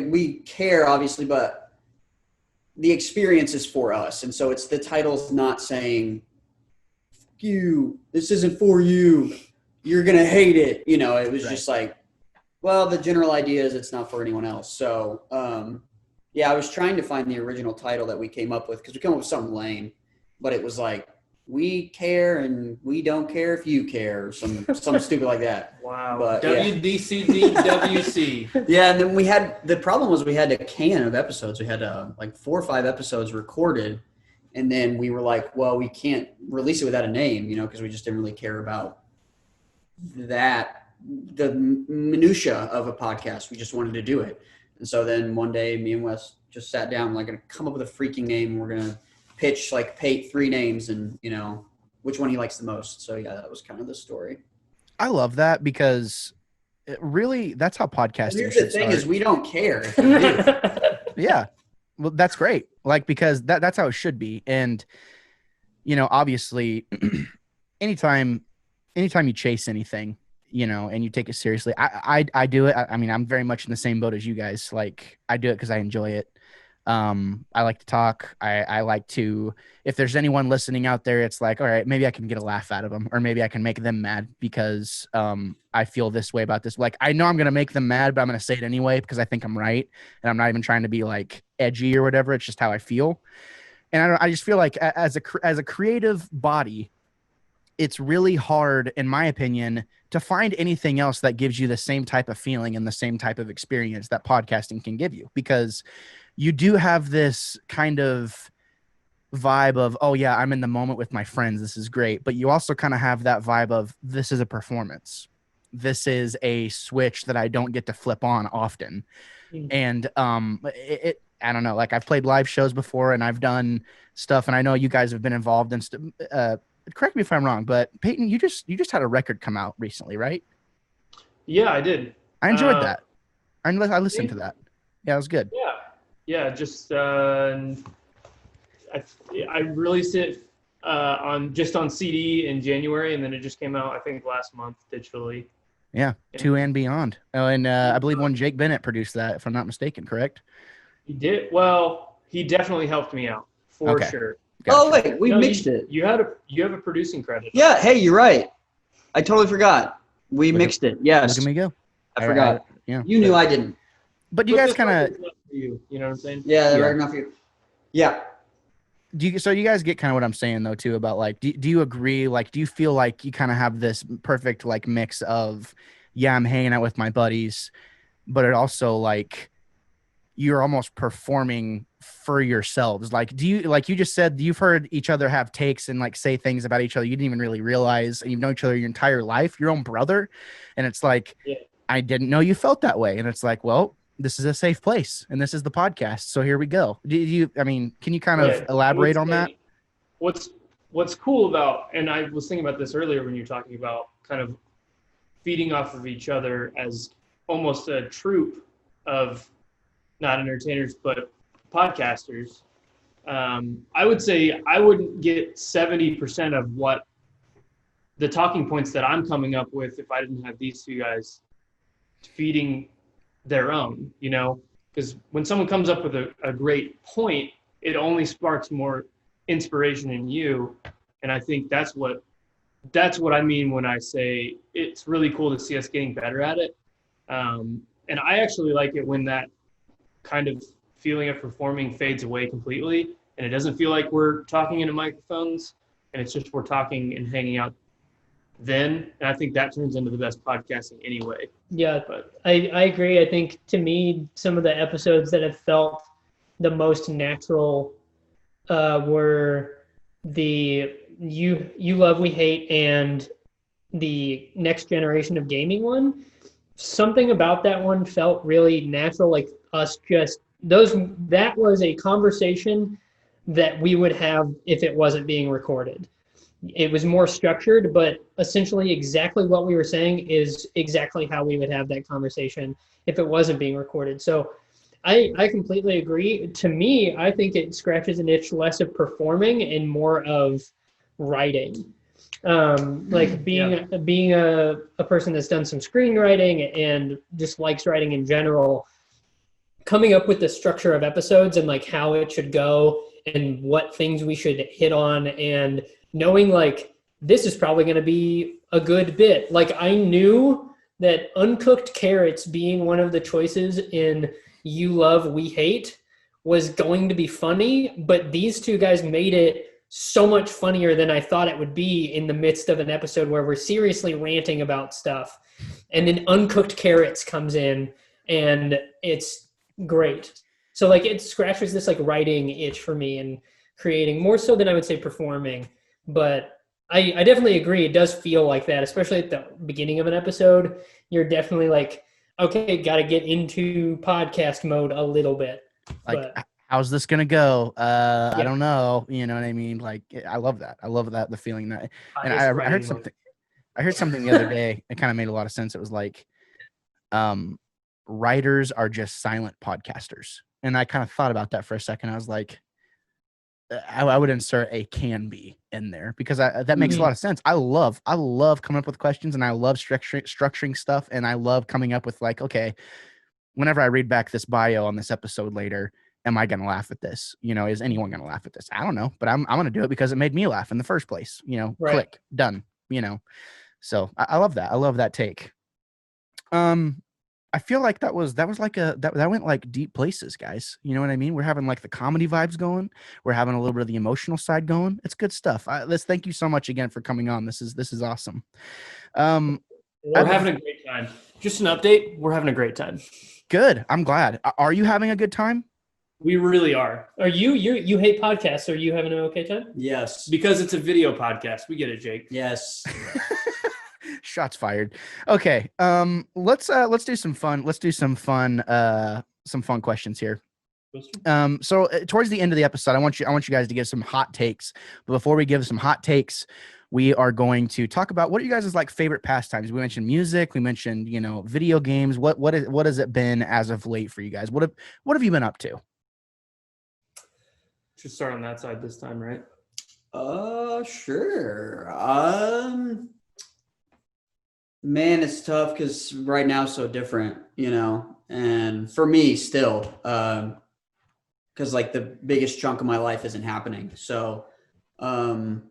we care obviously, but the experience is for us. And so it's, the title's not saying, fuck you, this isn't for you, you're going to hate it. It was just like, well, the general idea is it's not for anyone else. So, I was trying to find the original title that we came up with, because we came up with something lame, but it was like, we care and we don't care if you care, or some stupid like that. Wow. But, WDCDWC. Yeah, and then the problem was we had a can of episodes. We had like 4 or 5 episodes recorded, and then we were like, well, we can't release it without a name, because we just didn't really care about that, the minutia of a podcast. We just wanted to do it. And so then one day me and Wes just sat down, like, gonna come up with a freaking name. We're going to pitch like Peyton 3 names and, which one he likes the most. So yeah, that was kind of the story. I love that, because really, that's how podcasting Here's should the thing start. is, we don't care if you do. Yeah. Well, that's great. Like, because that's how it should be. And, obviously anytime you chase anything, and you take it seriously, I do it. I mean, I'm very much in the same boat as you guys. Like, I do it because I enjoy it. I like to talk. I like to, if there's anyone listening out there, it's like, all right, maybe I can get a laugh out of them, or maybe I can make them mad because I feel this way about this. Like, I know I'm going to make them mad, but I'm going to say it anyway because I think I'm right. And I'm not even trying to be like edgy or whatever. It's just how I feel. And I just feel like as a creative body, it's really hard, in my opinion, to find anything else that gives you the same type of feeling and the same type of experience that podcasting can give you, because you do have this kind of vibe of, oh yeah, I'm in the moment with my friends, this is great. But you also kind of have that vibe of, this is a performance. This is a switch that I don't get to flip on often. And I don't know, like, I've played live shows before and I've done stuff, and I know you guys have been involved in correct me if I'm wrong, but Peyton, you just had a record come out recently, right? Yeah, I did. I enjoyed that. I listened to that. Yeah, it was good. yeah, just I released it on CD in January, and then it just came out I think last month digitally. Yeah, Two and Beyond. Oh, and I believe one Jake Bennett produced that, if I'm not mistaken. Correct? He did well. He definitely helped me out for Okay. sure. Gotcha. Oh wait, we mixed it. You have a producing credit. Yeah. Hey, you're right. I totally forgot. We mixed it. Yes. Look at me go. I forgot. Yeah. You knew I didn't. But you guys kind of you know what I'm saying? Yeah, Yeah. right enough for you. Yeah. so you guys get kind of what I'm saying though too about like do you agree, like do you feel like you kind of have this perfect like mix of I'm hanging out with my buddies, but it also like you're almost performing for yourselves? Like do you, like you just said, you've heard each other have takes and like say things about each other you didn't even really realize, and you've known each other your entire life, your own brother, and it's like I didn't know you felt that way, and it's like, well, this is a safe place and this is the podcast, so here we go. I mean, can you kind of elaborate on that? What's cool about, and I was thinking about this earlier when you were talking about kind of feeding off of each other as almost a troupe of not entertainers but podcasters. I would say I wouldn't get 70% of what the talking points that I'm coming up with if I didn't have these two guys feeding their own, you know, because when someone comes up with a great point, it only sparks more inspiration in you. And I think that's what I mean when I say it's really cool to see us getting better at it. And I actually like it when that kind of feeling of performing fades away completely, and it doesn't feel like we're talking into microphones, and it's just we're talking and hanging out then. And I think that turns into the best podcasting anyway. Yeah, but I agree. I think to me, some of the episodes that have felt the most natural were the You Love, We Hate and the Next Generation of Gaming one. Something about that one felt really natural, like us just that was a conversation that we would have if it wasn't being recorded. It was more structured, but essentially exactly what we were saying is exactly how we would have that conversation if it wasn't being recorded. So I completely agree. To me, I think it scratches an itch less of performing and more of writing. Like being a person that's done some screenwriting and just likes writing in general, coming up with the structure of episodes and like how it should go and what things we should hit on, and knowing like this is probably going to be a good bit. Like I knew that uncooked carrots being one of the choices in You Love, We Hate was going to be funny, but these two guys made it so much funnier than I thought it would be in the midst of an episode where we're seriously ranting about stuff. And then uncooked carrots comes in and it's great. So like it scratches this like writing itch for me and creating more so than I would say performing. But I definitely agree. It does feel like that, especially at the beginning of an episode. You're definitely like, okay, got to get into podcast mode a little bit. Like, how's this going to go? I don't know. You know what I mean? Like, I love that. I love that, the feeling that, and I heard something. I heard something the other day. It kind of made a lot of sense. It was like, writers are just silent podcasters. And I kind of thought about that for a second. I was like, I would insert a can be in there because that makes a lot of sense. I love coming up with questions, and I love structuring stuff. And I love coming up with like, okay, whenever I read back this bio on this episode later, am I going to laugh at this? You know, is anyone going to laugh at this? I don't know, but I'm going to do it because it made me laugh in the first place, you know, right. Click, done, you know? So I love that. I love that take. I feel like that went like deep places, guys. You know what I mean? We're having like the comedy vibes going. We're having a little bit of the emotional side going. It's good stuff. Let's thank you so much again for coming on. This is awesome. We're having a great time. Just an update. We're having a great time. Good. I'm glad. Are you having a good time? We really are. Are you hate podcasts? Are you having an okay time? Yes. Because it's a video podcast. We get it, Jake. Yes. Shots fired. Okay. Let's do some fun. Let's do some fun questions here. So towards the end of the episode, I want you guys to give some hot takes. But before we give some hot takes, we are going to talk about what are you guys' like favorite pastimes. We mentioned music. We mentioned, you know, video games. What has it been as of late for you guys? What have you been up to? Should start on that side this time, right? Sure. Man, it's tough because right now it's so different, and for me still, because like the biggest chunk of my life isn't happening. So, I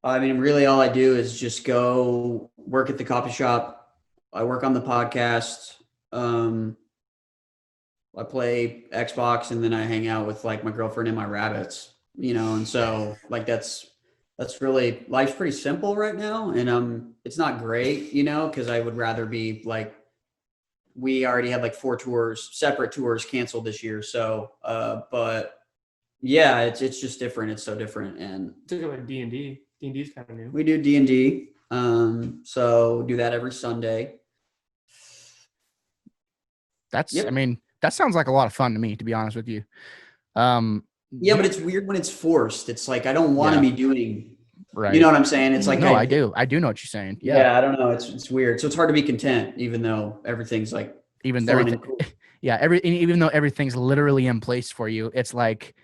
mean, really all I do is just go work at the coffee shop. I work on the podcast. I play Xbox, and then I hang out with like my girlfriend and my rabbits, and so like that's really, life's pretty simple right now. And it's not great, because I would rather be like, we already had like 4 separate tours canceled this year. So but yeah, it's just different. It's so different. And Took it like D&D. D&D is kind of new. we do D&D. So do that every Sunday. I mean, that sounds like a lot of fun to me, to be honest with you. Yeah, but it's weird when it's forced. It's like, I don't want to be doing, right. You know what I'm saying? It's like, no, I do know what you're saying. Yeah. I don't know. It's weird. So it's hard to be content, even though everything's like Even fun everything, and cool. yeah, even though everything's literally in place for you, it's like,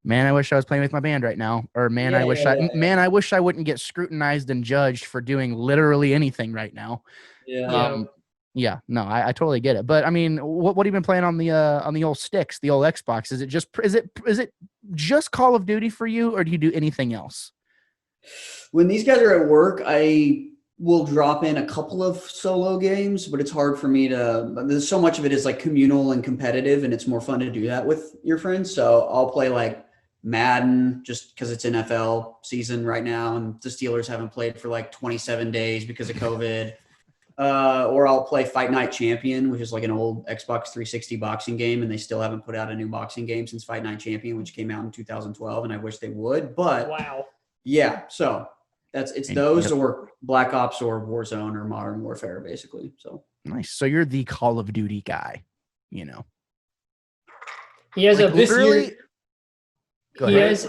man, I wish I was playing with my band right now. Or man, I wish I wish I wouldn't get scrutinized and judged for doing literally anything right now. Yeah, no, I totally get it. But I mean, what have you been playing on the old sticks, the old Xbox? Is it just Call of Duty for you, or do you do anything else? When these guys are at work, I will drop in a couple of solo games, but it's hard for me there's so much of it is like communal and competitive, and it's more fun to do that with your friends. So I'll play like Madden just because it's NFL season right now, and the Steelers haven't played for like 27 days because of COVID. Or I'll play Fight Night Champion, which is like an old Xbox 360 boxing game, and they still haven't put out a new boxing game since Fight Night Champion, which came out in 2012, and I wish they would. But wow, yeah, so it's those or Black Ops or Warzone or Modern Warfare, basically. So nice. So you're the Call of Duty guy, He has like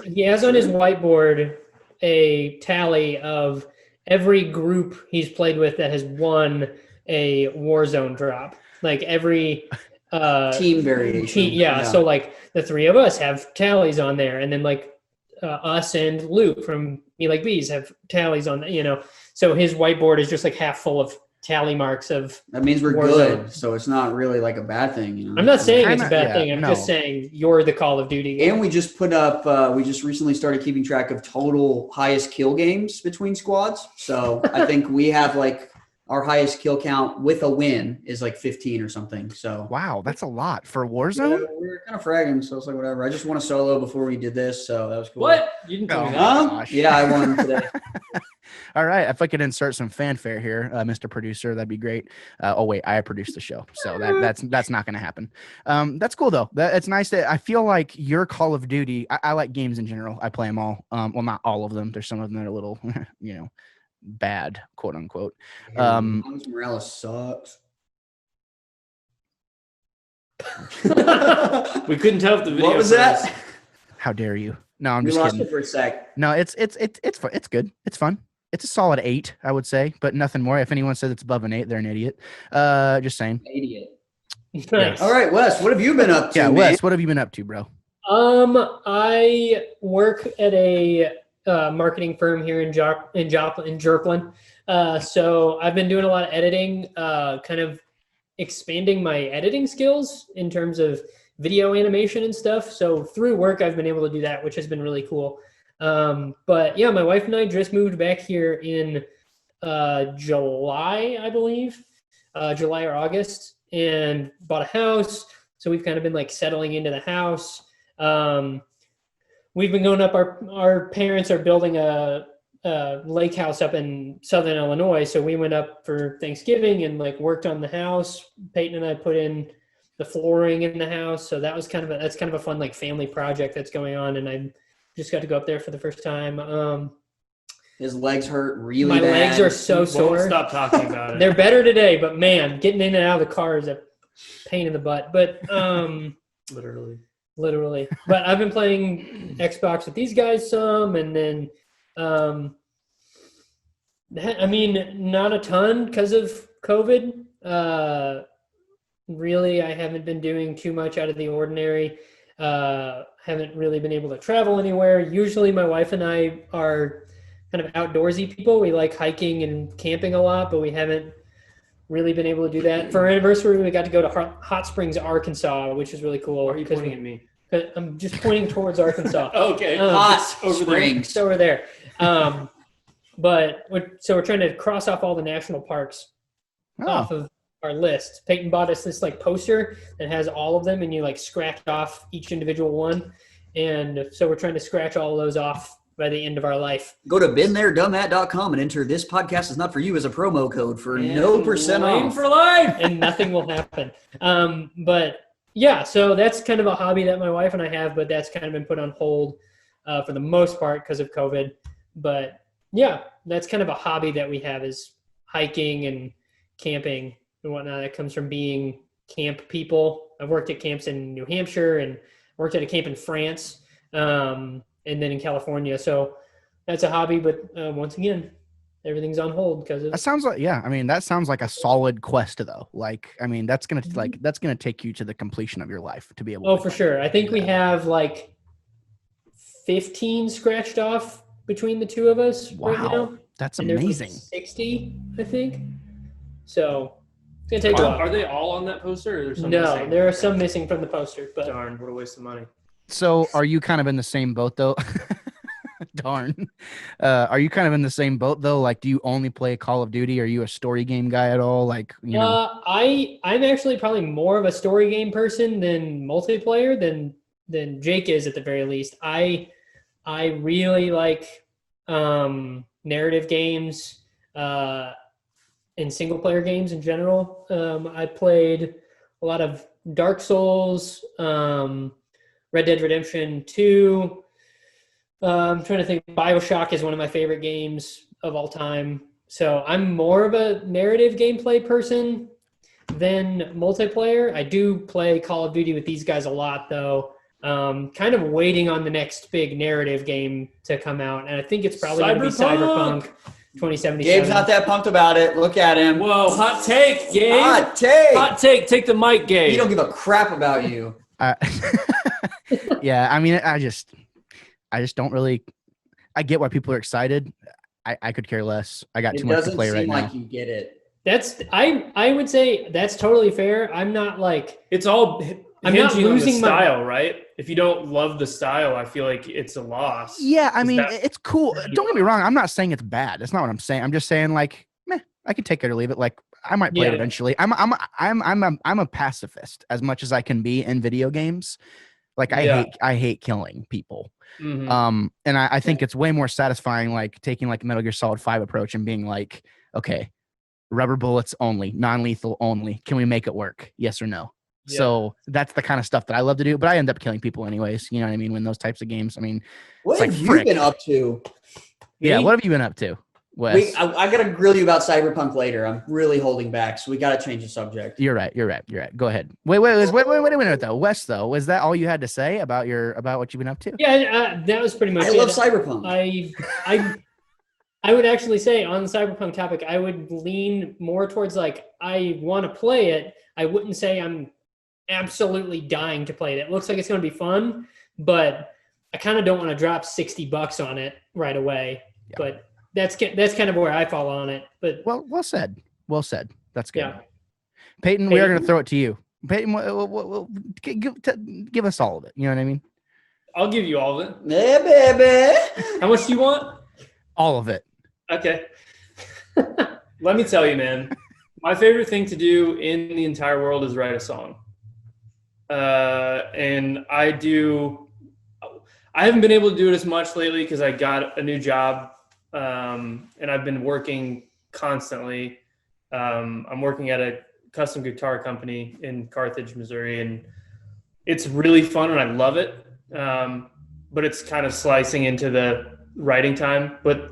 he has on his whiteboard a tally of every group he's played with that has won a Warzone drop. Like every team variation. So like the 3 of us have tallies on there, and then like us and Luke from Me Like Bees have tallies on, So his whiteboard is just like half full of tally marks of. That means we're Warzone. good, so it's not really like a bad thing. I'm not saying it's a bad thing. I'm just saying you're the Call of Duty game. And we just put up. We just recently started keeping track of total highest kill games between squads. So I think we have like our highest kill count with a win is like 15 or something. So wow, that's a lot for Warzone. Yeah, we were kind of fragging, so it's like whatever. I just won a solo before we did this, so that was cool. What? You didn't tell me that. Gosh. Yeah, I won today. All right, if I could insert some fanfare here, Mr. Producer, that'd be great. Oh wait, I produced the show, so that's not going to happen. That's cool though. It's nice that I feel like your Call of Duty. I like games in general. I play them all. Well, not all of them. There's some of them that are a little, bad, quote unquote. Miles Morales sucks. We couldn't tell if the video. What was that? How dare you? No, I'm We just lost kidding. it for a sec. No, it's fun. It's good. It's fun. It's a solid 8, I would say, but nothing more. If anyone says it's above an 8, they're an idiot. Just saying. Idiot. Nice. All right, Wes, what have you been up to? Yeah, man? Wes, what have you been up to, bro? I work at a marketing firm here in Joplin. So I've been doing a lot of editing, kind of expanding my editing skills in terms of video animation and stuff. So through work, I've been able to do that, which has been really cool. But yeah, my wife and I just moved back here in July, I believe, July or August, and bought a house. So we've kind of been like settling into the house. We've been going up. Our parents are building a lake house up in Southern Illinois. So we went up for Thanksgiving and like worked on the house. Peyton and I put in the flooring in the house. So that's kind of a fun like family project that's going on. And I just got to go up there for the first time. His legs hurt really my bad. legs are so sore. Won't stop talking about it. They're better today, but man, getting in and out of the car is a pain in the butt. But literally. But I've been playing Xbox with these guys some, and then not a ton because of COVID. Really, I haven't been doing too much out of the ordinary. Haven't really been able to travel anywhere. Usually my wife and I are kind of outdoorsy people. We like hiking and camping a lot, but we haven't really been able to do that. For our anniversary, we got to go to Hot Springs, Arkansas, which is really cool. Why are you pointing at me? I'm just pointing towards Arkansas. Okay. Hot over there. Springs. It's over there. But we're trying to cross off all the national parks off of our list. Peyton bought us this like poster that has all of them, and you like scratch off each individual one. And so we're trying to scratch all of those off by the end of our life. Go to beentheredonethat.com and enter "This podcast is not for you" as a promo code for no percent off for life. And nothing will happen. But yeah, so that's kind of a hobby that my wife and I have, but that's kind of been put on hold for the most part because of COVID. But yeah, that's kind of a hobby that we have, is hiking and camping and whatnot. That comes from being camp people. I've worked at camps in New Hampshire and worked at a camp in France, and then in California. So that's a hobby, but once again, everything's on hold because of. That sounds like, yeah. I mean, that sounds like a solid quest, though. Like, I mean, that's gonna take you to the completion of your life to be able. Oh, to for sure. I think we have like 15 scratched off between the two of us right now. That's And there's, like, amazing. 60, I think. So it's gonna take a while. Are they all on that poster? Or there's some No, missing? there are some missing from the poster, but Darn, what a waste of money. So, are you kind of in the same boat though? Darn. Are you kind of in the same boat though? Like, do you only play Call of Duty? Are you a story game guy at all? Like, you know. I'm actually probably more of a story game person than multiplayer than Jake is, at the very least. I really like narrative games and single player games in general. I played a lot of Dark Souls, Red Dead Redemption 2. I'm trying to think. BioShock is one of my favorite games of all time. So I'm more of a narrative gameplay person than multiplayer. I do play Call of Duty with these guys a lot, though. Kind of waiting on the next big narrative game to come out, and I think it's probably going to be Cyberpunk 2077. Gabe's not that pumped about it. Look at him. Whoa, hot take, Gabe. Hot take. Hot take. Take the mic, Gabe. He don't give a crap about you. Yeah, I mean, I just don't really. I get why people are excited. I could care less. I got It too much to doesn't play seem right like now. you get it. That's I would say that's totally fair. I'm not like It's all I'm not hinging on the losing my- style, right? If you don't love the style, I feel like it's a loss. Yeah, I Is mean, that- it's cool. Don't get me wrong. I'm not saying it's bad. That's not what I'm saying. I'm just saying, like, meh, I could take it or leave it. Like, I might play it Yeah. eventually. I'm a pacifist as much as I can be in video games. Like, I hate killing people. Mhm. And I think it's way more satisfying, like taking like Metal Gear Solid 5 approach and being like, okay, rubber bullets only, non-lethal only. Can we make it work? Yes or no? Yeah. So that's the kind of stuff that I love to do, but I end up killing people anyways. You know what I mean? When those types of games, I mean, What It's have like you frick. been up to? yeah. Me? What have you been up to, Wes? I got to grill you about Cyberpunk later. I'm really holding back, so we got to change the subject. You're right. Go ahead. Wait a minute though. Wes, though, was that all you had to say about what you've been up to? yeah. That was pretty much I it. love Cyberpunk. I would actually say on the Cyberpunk topic, I would lean more towards like I want to play it. I wouldn't say I'm absolutely dying to play it. It looks like it's going to be fun, but I kind of don't want to drop $60 on it right away. Yeah. But that's kind of where I fall on it. But Well said. That's good. yeah, Peyton, we are going to Peyton? throw it to you. Peyton, give us all of it. You know what I mean? I'll give you all of it. Yeah, baby. How much do you want? All of it. Okay. Let me tell you, man. My favorite thing to do in the entire world is write a song. And I haven't been able to do it as much lately because I got a new job, and I've been working constantly. I'm working at a custom guitar company in Carthage, Missouri, and it's really fun and I love it. But it's kind of slicing into the writing time. But,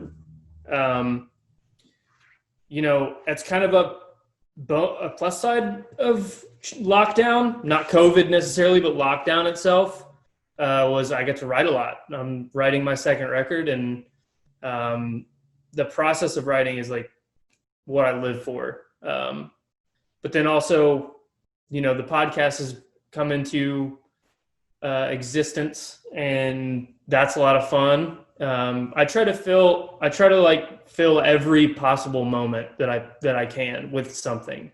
it's kind of a plus side of lockdown, not COVID necessarily, but lockdown itself, was I get to write a lot. I'm writing my second record, and the process of writing is like what I live for. But then also, the podcast has come into existence, and that's a lot of fun. I try to fill every possible moment that I can with something.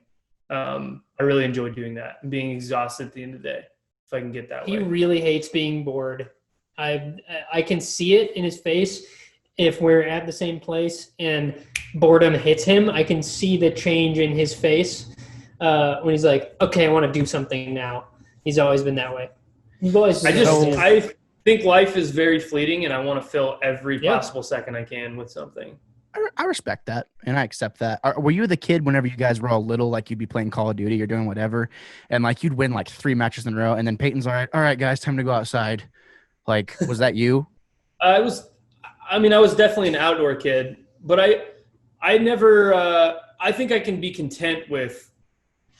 I really enjoy doing that and being exhausted at the end of the day if I can get that way. He really hates being bored. I can see it in his face if we're at the same place and boredom hits him. I can see the change in his face when he's like, okay, I want to do something now. He's always been that way. I think life is very fleeting, and I want to fill every possible second I can with something. I respect that, and I accept that. Were you the kid whenever you guys were all little, like you'd be playing Call of Duty or doing whatever, and like you'd win like 3 matches in a row, and then Peyton's all right, guys, time to go outside. Like, was that you? I was definitely an outdoor kid, but I never. I think I can be content with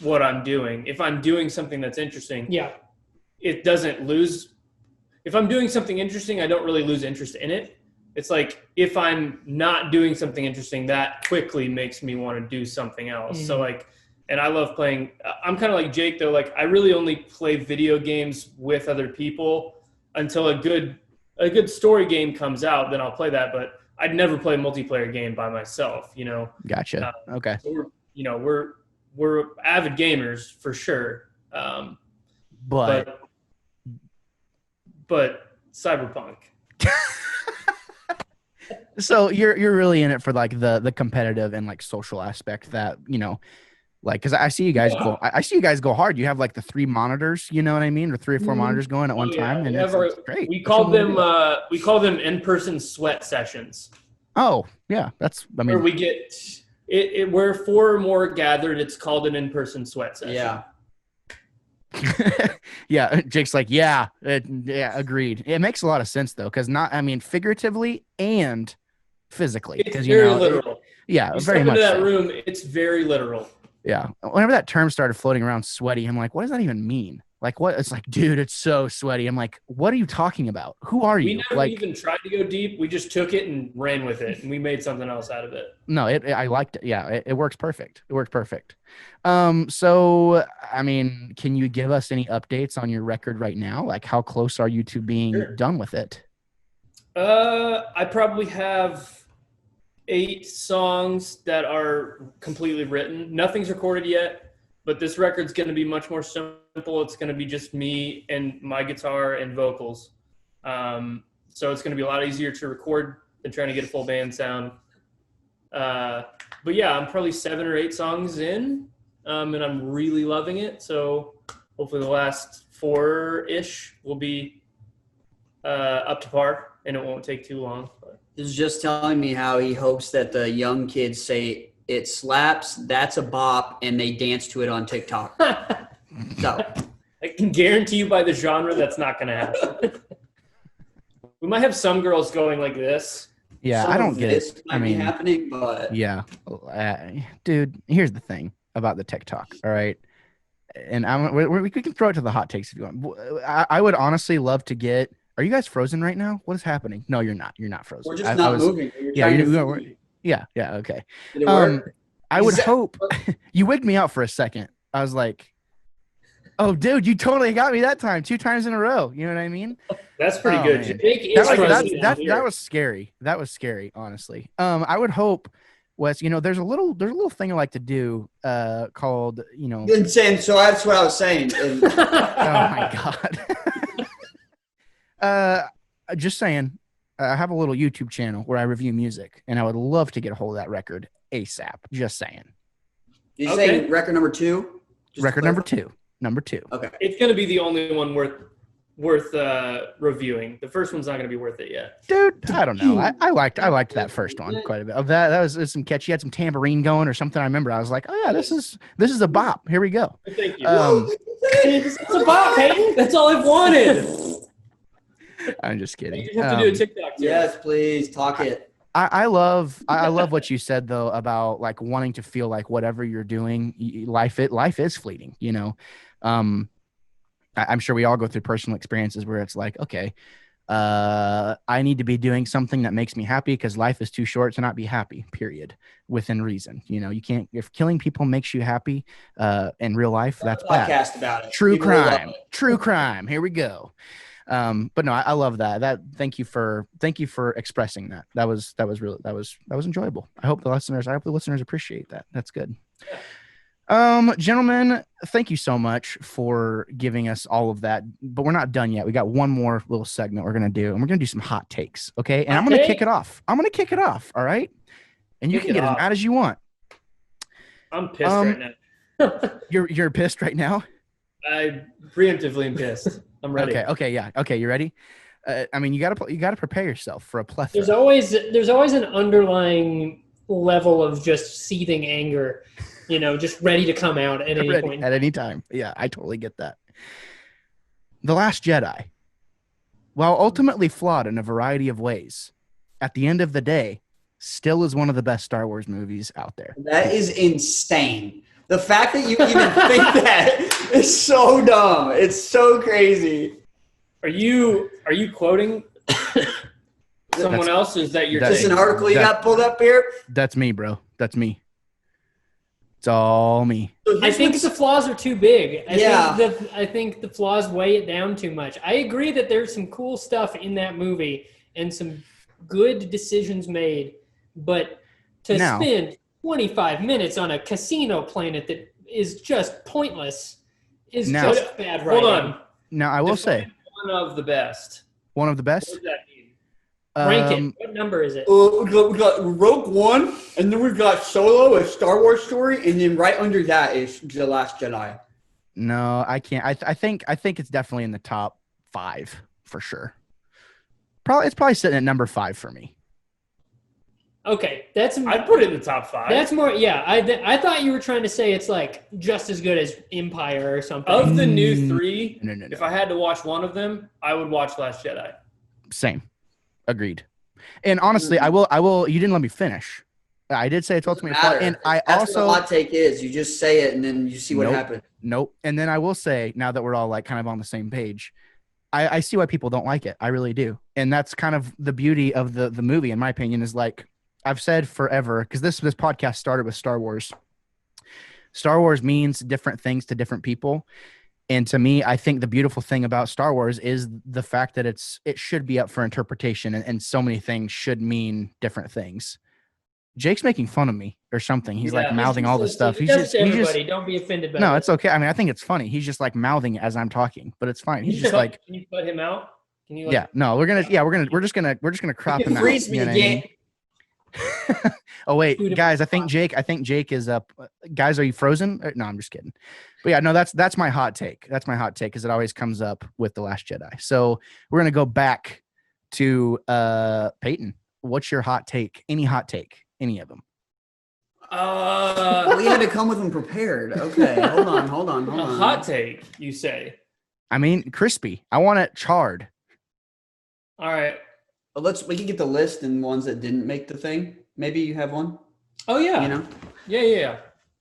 what I'm doing. If I'm doing something that's interesting, it doesn't lose. If I'm doing something interesting, I don't really lose interest in it. It's like if I'm not doing something interesting, that quickly makes me want to do something else. Mm-hmm. So like, and I love playing. I'm kind of like Jake though. Like I really only play video games with other people until a good story game comes out. Then I'll play that. But I'd never play a multiplayer game by myself. You know. Gotcha. Okay. So we're avid gamers for sure. But Cyberpunk. So you're really in it for like the competitive and like social aspect that, you know, like, cause I see you guys go hard. You have like the 3 monitors, you know what I mean? Or 3 or 4 monitors going at one time. And it's great. We call them in-person sweat sessions. Oh yeah. Where we get it where 4 or more gathered, it's called an in-person sweat session. Yeah. Yeah, Jake's like, yeah, agreed. It makes a lot of sense though, because figuratively and physically. It's very literal. Yeah, you very much. Into that room, it's very literal. Yeah, whenever that term started floating around, sweaty, I'm like, what does that even mean? Like, what? It's like, dude, it's so sweaty. I'm like, what are you talking about? Who are you? We never even tried to go deep. We just took it and ran with it, and we made something else out of it. No, I liked it. Yeah, it works perfect. It worked perfect. So, can you give us any updates on your record right now? Like, how close are you to being done with it? I probably have 8 songs that are completely written. Nothing's recorded yet, but this record's going to be much more simple. It's going to be just me and my guitar and vocals. So it's going to be a lot easier to record than trying to get a full band sound. But yeah, I'm probably 7 or 8 songs in, and I'm really loving it. So hopefully the last 4-ish will be up to par, and it won't take too long. But. This is just telling me how he hopes that the young kids say it slaps, that's a bop, and they dance to it on TikTok. So I can guarantee you by the genre that's not going to happen. We might have some girls going like this. Yeah, I don't get it. Might be happening, but yeah, dude. Here's the thing about the TikTok. All right, and we can throw it to the hot takes if you want. I would honestly love to get. Are you guys frozen right now? What is happening? No, you're not. You're not frozen. We're just not moving. Yeah. Okay. Did it work? I would hope you wigged me out for a second. I was like, oh, dude, you totally got me that time. 2 times in a row. You know what I mean? That's pretty good. That was scary. That was scary, honestly. I would hope, Wes, there's a little thing I like to do called, Insane. So that's what I was saying. Oh my God. Just saying, I have a little YouTube channel where I review music, and I would love to get a hold of that record ASAP. Just saying. Did you say record number 2? Record number 2. Number 2. Okay. It's going to be the only one worth reviewing. The first one's not going to be worth it yet. Dude, I don't know. I liked that first one quite a bit. Of that was some catchy. You had some tambourine going or something. I remember. I was like, oh yeah, this is a bop. Here we go. Thank you. It's a bop, Peyton. That's all I've wanted. I'm just kidding. You have to do a TikTok too. Yes, please talk it. I love what you said though about like wanting to feel like whatever you're doing, life is fleeting. I'm sure we all go through personal experiences where it's like, okay, I need to be doing something that makes me happy because life is too short to not be happy, period, within reason. You can't, if killing people makes you happy in real life, that's bad. Podcast about it. True People will love crime. it. True crime. Here we go. But no, I love that. Thank you for expressing that. That was enjoyable. I hope the listeners appreciate that. That's good. Gentlemen, thank you so much for giving us all of that, but we're not done yet. We got one more little segment we're going to do, and we're going to do some hot takes. Okay. And I'm going to kick it off. All right. And you can get as mad as you want. I'm pissed right now. You're pissed right now. I preemptively am pissed. I'm ready. Okay. Yeah. Okay. You ready? I mean, you gotta prepare yourself for a plethora. There's always an underlying level of just seething anger, just ready to come out at any point. At any time. Yeah, I totally get that. The Last Jedi, while ultimately flawed in a variety of ways, at the end of the day, still is one of the best Star Wars movies out there. That is insane. The fact that you even think that is so dumb. It's so crazy. Are you quoting someone else? Is that your Is this an article you got pulled up here? That's me, bro. That's me. It's all me. I think the flaws are too big. I think the flaws weigh it down too much. I agree that there's some cool stuff in that movie and some good decisions made, but to spend 25 minutes on a casino planet that is just pointless is just bad writing. Hold on. Now, I will say, one of the best. One of the best? What does that mean? Rank it. What number is it? We got Rogue One, and then we've got Solo, a Star Wars story, and then right under that is The Last Jedi. No, I can't. I think it's definitely in the top 5 for sure. It's probably sitting at number 5 for me. Okay, I'd put it in the top 5. That's more. Yeah, I thought you were trying to say it's like just as good as Empire or something. Of the new 3, no. If I had to watch one of them, I would watch Last Jedi. Same. Agreed. And honestly, I will. You didn't let me finish. I did say it's ultimately flawed, and That's what the hot take is. You just say it, and then you see what happens. Nope. And then I will say, now that we're all like kind of on the same page, I see why people don't like it. I really do, and that's kind of the beauty of the movie, in my opinion. Is like I've said forever, because this podcast started with Star Wars. Star Wars means different things to different people. And to me, I think the beautiful thing about Star Wars is the fact that it should be up for interpretation, and so many things should mean different things. Jake's making fun of me or something. He's like mouthing all this stuff. He's just don't be offended by No, it's okay. I mean, I think it's funny. He's just like mouthing as I'm talking, but it's fine. He's just like, can you put him out? Can you? We're just gonna crop him out. Freeze me again. Oh wait, guys, I think Jake is up. Guys, are you frozen? No, I'm just kidding. But yeah, no, that's my hot take. That's my hot take, because it always comes up with The Last Jedi. So we're gonna go back to Peyton. What's your hot take? Any hot take? Any of them? We had to come with them prepared. Okay, hold on. A hot take, you say? I mean, crispy. I want it charred. All right. We can get the list and ones that didn't make the thing. Maybe you have one. Oh yeah. Yeah.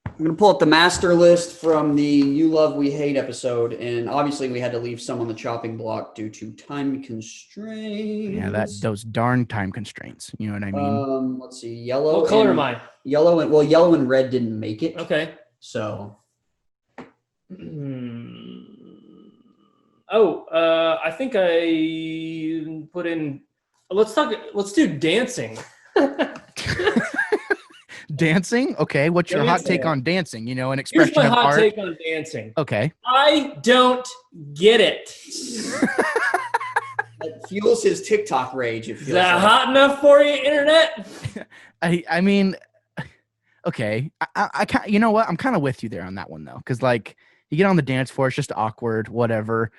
I'm gonna pull up the master list from the You Love We Hate episode, and obviously we had to leave some on the chopping block due to time constraints. Yeah, those darn time constraints. You know what I mean? Let's see. Yellow. What color am I? Yellow and red didn't make it. Okay. So. I think I put in. Let's do dancing. Dancing? Okay. What's your hot take on dancing? An expression Here's my of hot art. take on dancing. Okay. I don't get it. It fuels his TikTok rage. It feels Is that hot enough for you, internet? I mean, okay. I you know what? I'm kind of with you there on that one though, because like you get on the dance floor, it's just awkward, whatever.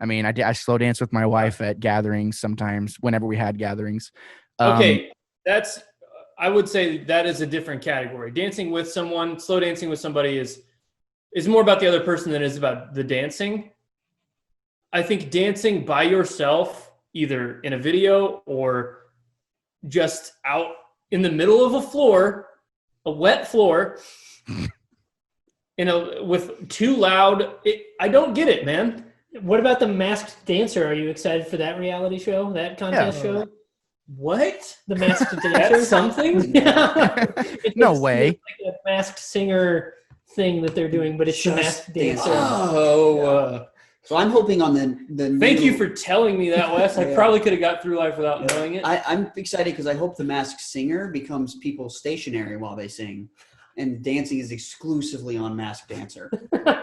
I mean, I slow dance with my wife at gatherings sometimes, whenever we had gatherings. Okay, I would say that is a different category. Dancing with someone, slow dancing with somebody is more about the other person than it is about the dancing. I think dancing by yourself, either in a video or just out in the middle of a wet floor, with too loud. I don't get it, man. What about the Masked Dancer? Are you excited for that reality show, that contest show? What? The Masked Dancer? That's something? Yeah. It's No like, way. It's like a Masked Singer thing that they're doing, but it's the Masked Dancer. Oh, So I'm hoping on the thank new, you for telling me that, Wes. I Yeah. probably could have got through life without knowing it. I'm excited because I hope the Masked Singer becomes people stationary while they sing, and dancing is exclusively on Masked Dancer.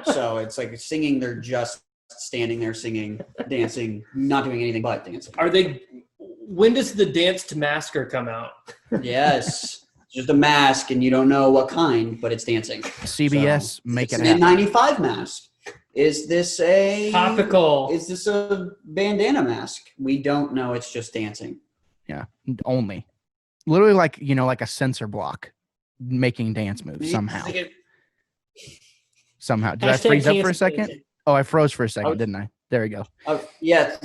So it's like singing, they're just standing there singing, dancing, not doing anything but dancing. When does the Dance to Masker come out? Yes, it's just a mask, and you don't know what kind, but it's dancing. CBS, make it It's happen. an N95 mask. Is this a Topical. Is this a bandana mask? We don't know. It's just dancing. Yeah, only. Literally like, like a sensor block making dance moves somehow. Somehow. Did I Hashtag freeze up for a cancel second? dancing. Oh, I froze for a second, didn't I? There we go. Yeah.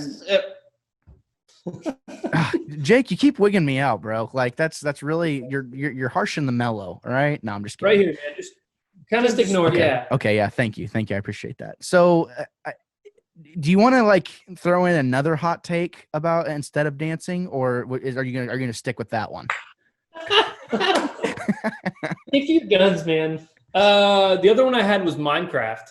Jake, you keep wigging me out, bro. Like that's really you're harsh in the mellow. All right. No, I'm just kidding. Right here, man. Just ignore it. Yeah. Okay. Yeah. Thank you. I appreciate that. So, do you want to like throw in another hot take about instead of dancing, or are you gonna stick with that one? Pick your guns, man. The other one I had was Minecraft.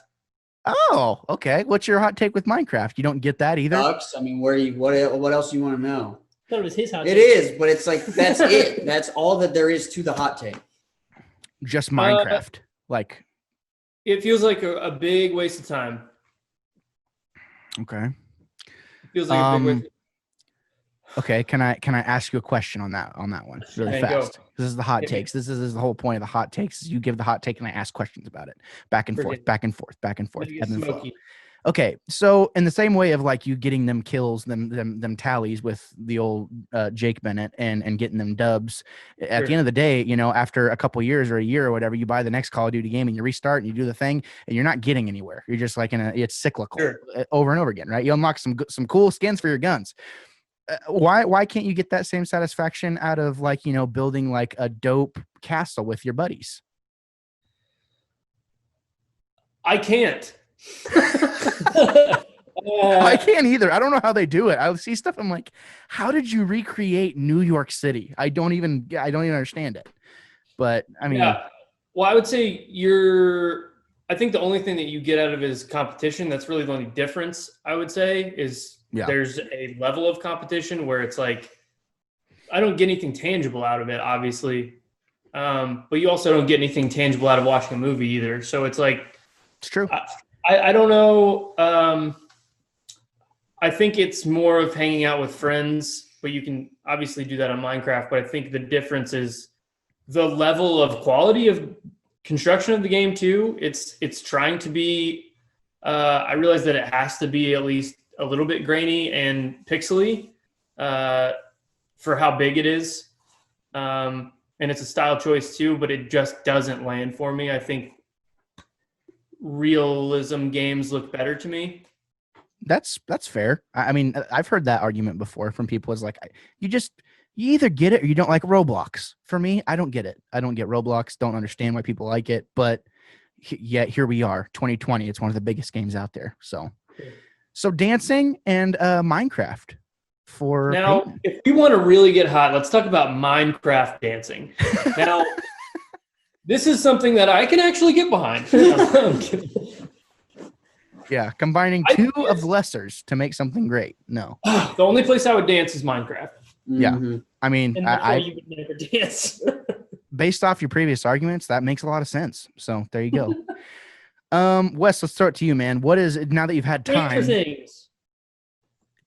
Oh, okay. What's your hot take with Minecraft? You don't get that either. Sucks. I mean, what else do you want to know? I thought it was his hot It take. is, but it's like that's it. That's all that there is to the hot take. Just Minecraft. Like, It feels like a big waste of time. okay. It feels like a big waste. Okay, can I ask you a question on that one really Okay, go. fast? This is the hot Hit me. takes. This is the whole point of the hot takes. Is you give the hot take and I ask questions about it, back and forth, Brilliant. back and forth, back and forth, Let me get ebb and flow. smoky. Okay, so in the same way of like you getting them kills, them tallies with the old Jake Bennett and getting them dubs. At the end of the day, after a couple years or a year or whatever, you buy the next Call of Duty game and you restart and you do the thing and you're not getting anywhere. You're just like it's cyclical over and over again, right? You unlock some cool skins for your guns. Why can't you get that same satisfaction out of like building like a dope castle with your buddies? I can't. I can't either. I don't know how they do it. I see stuff. I'm like, how did you recreate New York City? I don't even understand it. But I mean, yeah. Well, I would say I think the only thing that you get out of it is competition. That's really the only difference I would say is there's a level of competition where it's like, I don't get anything tangible out of it, obviously. But you also don't get anything tangible out of watching a movie either. So it's like, it's true. I don't know. I think it's more of hanging out with friends, but you can obviously do that on Minecraft. But I think the difference is the level of quality of construction of the game too. It's trying to be. I realize that it has to be at least a little bit grainy and pixely for how big it is, and it's a style choice too. But it just doesn't land for me. I think realism games look better to me. That's fair. I mean, I've heard that argument before from people. Is like, you either get it or you don't. Like Roblox. For me, I don't get it. I don't get Roblox. Don't understand why people like it. But yet here we are, 2020. It's one of the biggest games out there. So dancing and Minecraft for now. Peyton. If we want to really get hot, let's talk about Minecraft dancing. Now, this is something that I can actually get behind. I'm kidding. Yeah, combining two of the lessers to make something great. No, the only place I would dance is Minecraft. Yeah. Mhm. I mean, And that's why you would never dance. based off your previous arguments, that makes a lot of sense. So there you go. Wes, let's start to you, man. What is now that you've had Stranger time, Things.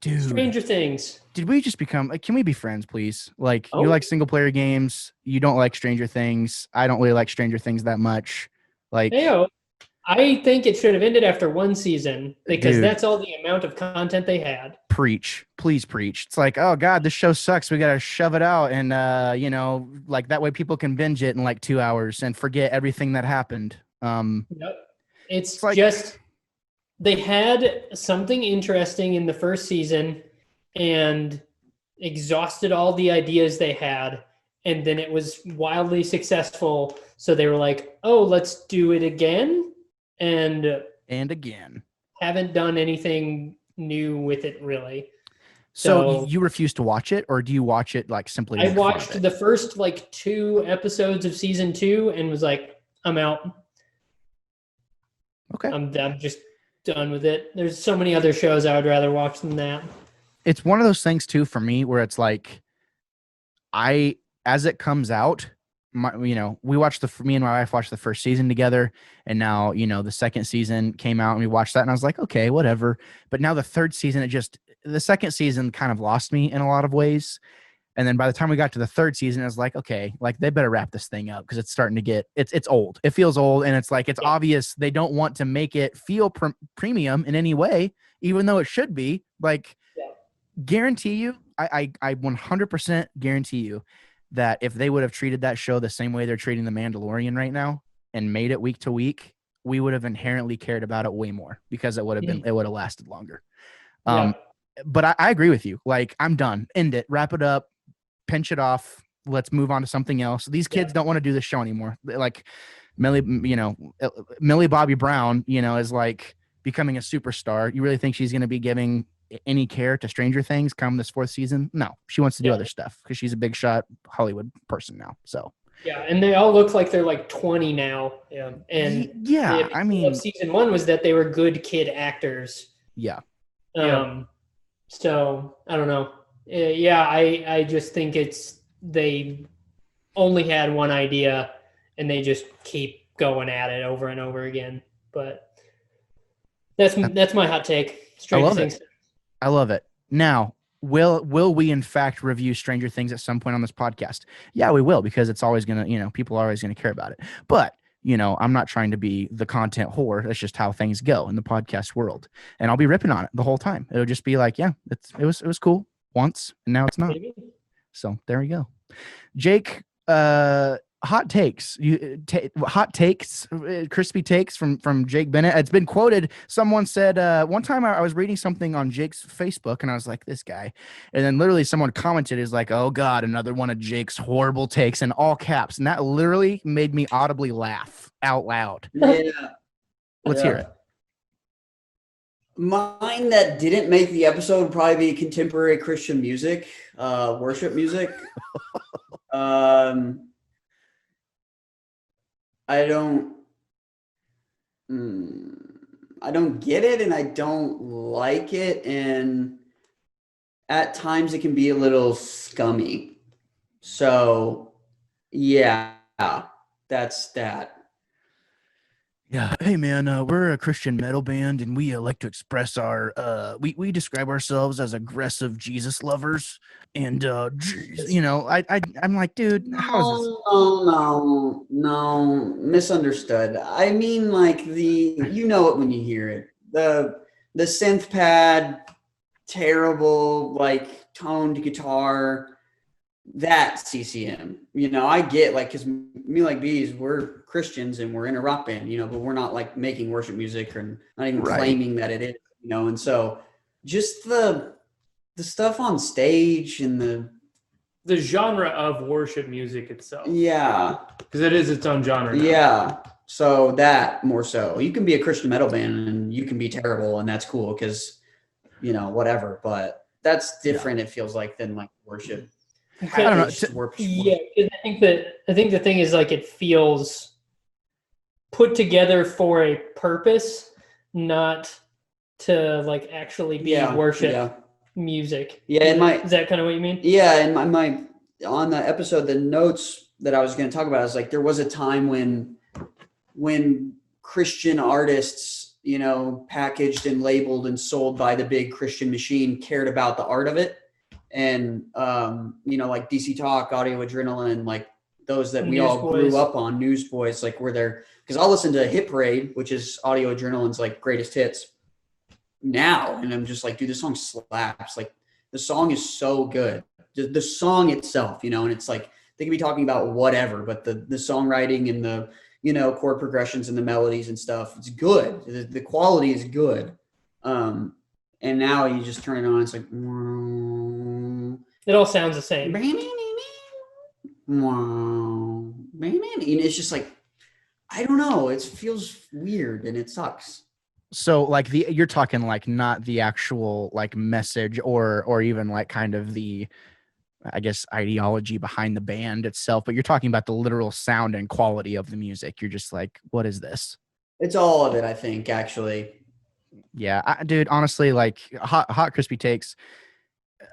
dude? Stranger Things. Did we just become? Can we be friends, please? Like, Oh. you like single player games. You don't like Stranger Things. I don't really like Stranger Things that much. Like, Heyo. I think it should have ended after one season because Dude. that's all the amount of content they had. preach, please preach. It's like, oh God, this show sucks. We gotta shove it out, and like that way people can binge it in like 2 hours and forget everything that happened. Yep. It's like- just they had something interesting in the first season and exhausted all the ideas they had, and then it was wildly successful. So they were like, "Oh, let's do it again," and And again, haven't done anything new with it really. So you refuse to watch it, or do you watch it like simply to I make fun of watched it? the first like 2 episodes of season 2 and was like, I'm out. Okay. I'm just done with it. There's so many other shows I would rather watch than that. It's one of those things too for me where it's like, as it comes out, me and my wife watched the first season together, and now, the second season came out and we watched that, and I was like, okay, whatever. But now the third season, the second season kind of lost me in a lot of ways. And then by the time we got to the third season, I was like, okay, like they better wrap this thing up because it's starting to get, it's old. It feels old. And it's like, it's obvious they don't want to make it feel premium in any way, even though it should be. Like, guarantee you, I 100% guarantee you that if they would have treated that show the same way they're treating The Mandalorian right now and made it week to week, we would have inherently cared about it way more because it would have lasted longer. But I agree with you. Like, I'm done. End it. Wrap it up. Pinch it off. Let's move on to something else. These kids don't want to do this show anymore. Like Millie Bobby Brown, is like becoming a superstar. You really think she's going to be giving any care to Stranger Things come this 4th season? No, she wants to do other stuff because she's a big shot Hollywood person now. So and they all look like they're like 20 now. And yeah, I mean, season 1 was that they were good kid actors. So I don't know. I just think they only had one idea and they just keep going at it over and over again. But that's my hot take. Stranger Things. I love it. Now, will we in fact review Stranger Things at some point on this podcast? Yeah, we will, because it's always gonna, people are always gonna care about it. But I'm not trying to be the content whore. That's just how things go in the podcast world. And I'll be ripping on it the whole time. It'll just be like, it was cool once and now it's not. So there we go. Jake, hot takes, crispy takes from Jake Bennett. It's been quoted. Someone said, one time I was reading something on Jake's Facebook and I was like, this guy. And then literally someone commented, is like, oh God, another one of Jake's horrible takes in all caps. And that literally made me audibly laugh out loud. Yeah. Let's hear it. Mine that didn't make the episode would probably be contemporary Christian music, worship music. I don't get it, and I don't like it, and at times it can be a little scummy. So yeah, that's that. Yeah. Hey man, we're a Christian metal band and we like to express our we describe ourselves as aggressive Jesus lovers. And I'm like, dude, how is this? No, misunderstood. I mean, like it when you hear it. The synth pad, terrible, like toned guitar, that CCM. I get, like, because me like bees, we're Christians and we're in a rock band, but we're not like making worship music or not even claiming that it is, and so just the stuff on stage and the genre of worship music itself. Yeah. Because it is its own genre now. Yeah. So that more so. You can be a Christian metal band and you can be terrible, and that's cool because, whatever. But that's different, it feels like, than like worship. I don't know. Yeah, I think the thing is, like, it feels put together for a purpose, not to like actually be worship music. Yeah, is that kind of what you mean? Yeah, and my on the episode, the notes that I was going to talk about is like there was a time when Christian artists, packaged and labeled and sold by the big Christian machine, cared about the art of it. And, like DC Talk, Audio Adrenaline, like those that we all grew up on, Newsboys, like we're there. Because I'll listen to Hit Parade, which is Audio Adrenaline's like greatest hits now. And I'm just like, dude, this song slaps. Like the song is so good. The song itself, and it's like, they could be talking about whatever, but the songwriting and the, chord progressions and the melodies and stuff, it's good. The quality is good. And now you just turn it on, it's like, it all sounds the same. It's just like, I don't know. It feels weird and it sucks. So like you're talking like not the actual like message or even like kind of the, I guess, ideology behind the band itself, but you're talking about the literal sound and quality of the music. You're just like, what is this? It's all of it, I think, actually. Yeah, dude, honestly, like hot crispy takes.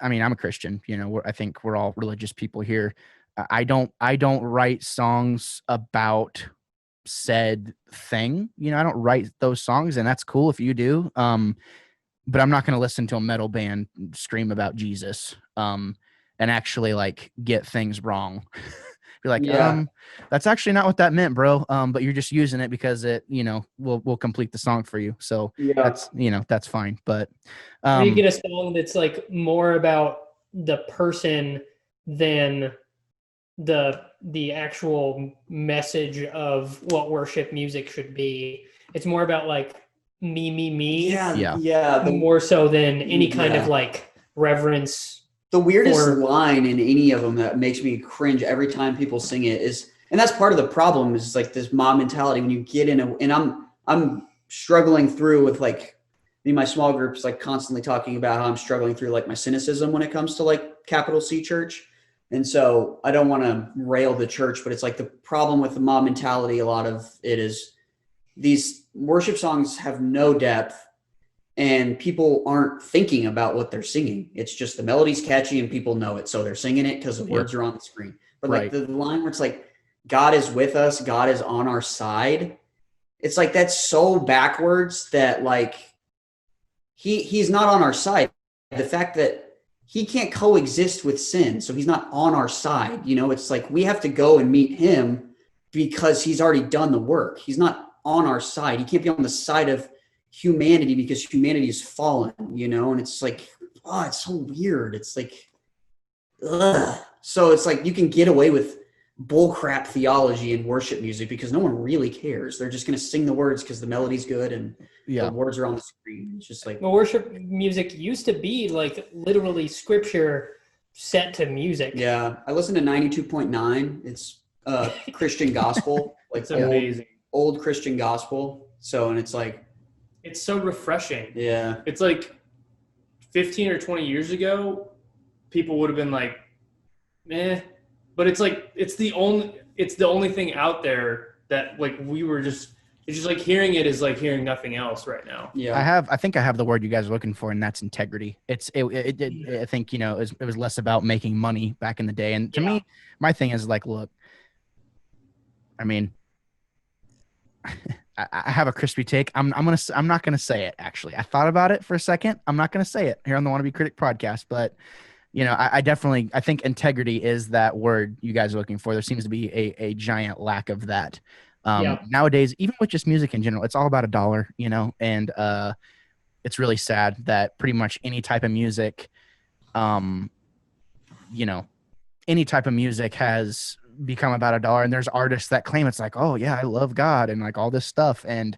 I mean, I'm a Christian, I think we're all religious people here. I don't write songs about said thing. I don't write those songs, and that's cool if you do. But I'm not going to listen to a metal band scream about Jesus, and actually like get things wrong. Be like, Yeah. that's actually not what that meant, bro. But you're just using it because it, will complete the song for you. So Yeah. that's fine. But, Or you get a song that's like more about the person than the actual message of what worship music should be. It's more about like me. Yeah. More so than any kind of like reverence. The weirdest line in any of them that makes me cringe every time people sing it is, and that's part of the problem, is like this mob mentality when you get in and I'm struggling through with like my small groups, like constantly talking about how I'm struggling through like my cynicism when it comes to like capital C church. And so I don't want to rail the church, but it's like the problem with the mob mentality. A lot of it is these worship songs have no depth and people aren't thinking about what they're singing. It's just the melody's catchy and people know it. So they're singing it because the words are on the screen. But like the line where it's like, God is with us, God is on our side. It's like, that's so backwards that like, he's not on our side. The fact that he can't coexist with sin. So he's not on our side. It's like, we have to go and meet him because he's already done the work. He's not on our side. He can't be on the side of humanity because humanity is fallen, and it's like, oh, it's so weird. It's like, ugh. So it's like you can get away with bullcrap theology in worship music because no one really cares. They're just going to sing the words because the melody's good and the words are on the screen. It's just like, well, worship music used to be like literally scripture set to music. Yeah, I listen to 92.9. It's Christian gospel, like it's amazing, old Christian gospel. So, and it's like, it's so refreshing. Yeah. It's like 15 or 20 years ago, people would have been like, meh. But it's like, it's the only thing out there that like it's just like hearing it is like hearing nothing else right now. Yeah. I think I have the word you guys are looking for, and that's integrity. I think, it was less about making money back in the day. And to me, my thing is like, look, I mean, I have a crispy take. I'm not gonna say it. Actually, I thought about it for a second. I'm not gonna say it here on the Wannabe Critic podcast, but I definitely, I think integrity is that word you guys are looking for. There seems to be a giant lack of that nowadays, even with just music in general. It's all about $1, and it's really sad that pretty much any type of music, has become about $1, and there's artists that claim it's like, oh yeah, I love God and like all this stuff, and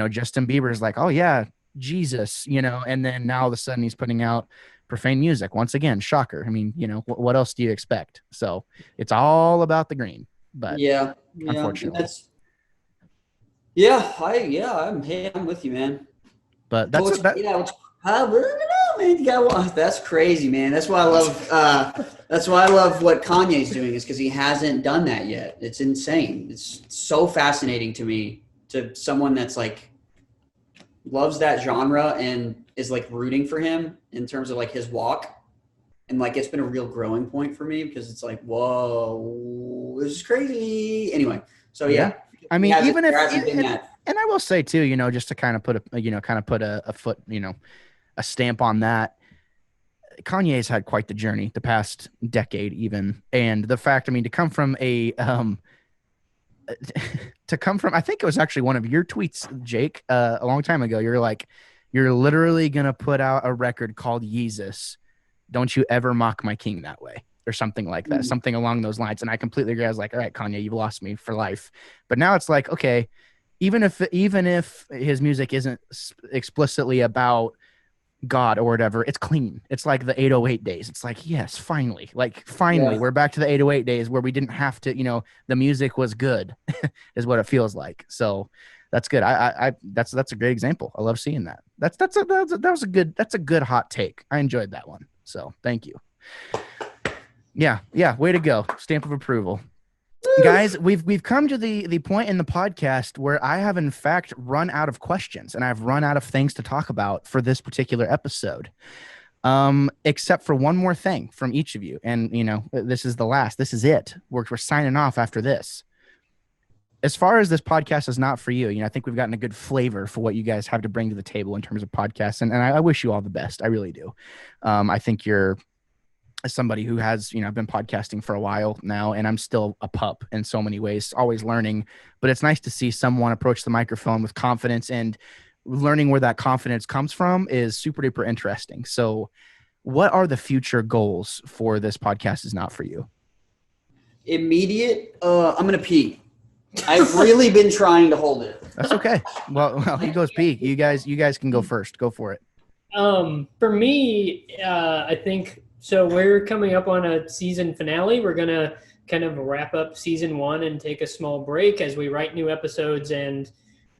Justin Bieber is like, oh yeah, Jesus, and then now all of a sudden he's putting out profane music once again. Shocker. I mean, what else do you expect? So it's all about the green. But unfortunately, I'm with you, man. But that's that's crazy, man. That's why I love what Kanye's doing, is because he hasn't done that yet. It's insane. It's so fascinating to me, to someone that's like loves that genre and is like rooting for him in terms of like his walk. And like, it's been a real growing point for me because it's like, whoa, this is crazy. Anyway. So yeah. I mean, even if, and I will say too, just to kind of put a foot, a stamp on that, Kanye's had quite the journey the past decade even. And the fact, to come from I think it was actually one of your tweets, Jake, a long time ago. You're like, you're literally going to put out a record called Yeezus. Don't you ever mock my king that way, or something like that, something along those lines. And I completely agree. I was like, all right, Kanye, you've lost me for life. But now it's like, okay, even if his music isn't explicitly about God or whatever, it's clean. It's like the 808 days. It's like, yes, finally, we're back to the 808 days where we didn't have to, the music was good is what it feels like. So That's good. That's a great example. I love seeing that. That's a good hot take. I enjoyed that one. So thank you. Yeah. Way to go. Stamp of approval. Guys, we've come to the point in the podcast where I have in fact run out of questions and I've run out of things to talk about for this particular episode. Except for one more thing from each of you. And this is the last. This is it. We're signing off after this. As far as this podcast is not for you, I think we've gotten a good flavor for what you guys have to bring to the table in terms of podcasts. And I wish you all the best. I really do. I think you're somebody who has, been podcasting for a while now, and I'm still a pup in so many ways, always learning, but it's nice to see someone approach the microphone with confidence, and learning where that confidence comes from is super duper interesting. So what are the future goals for this podcast is not for you? Immediate. I'm going to pee. I've really been trying to hold it. That's okay. Well, he goes pee. You guys can go first. Go for it. For me, I think, so we're coming up on a season finale. We're going to kind of wrap up season 1 and take a small break as we write new episodes and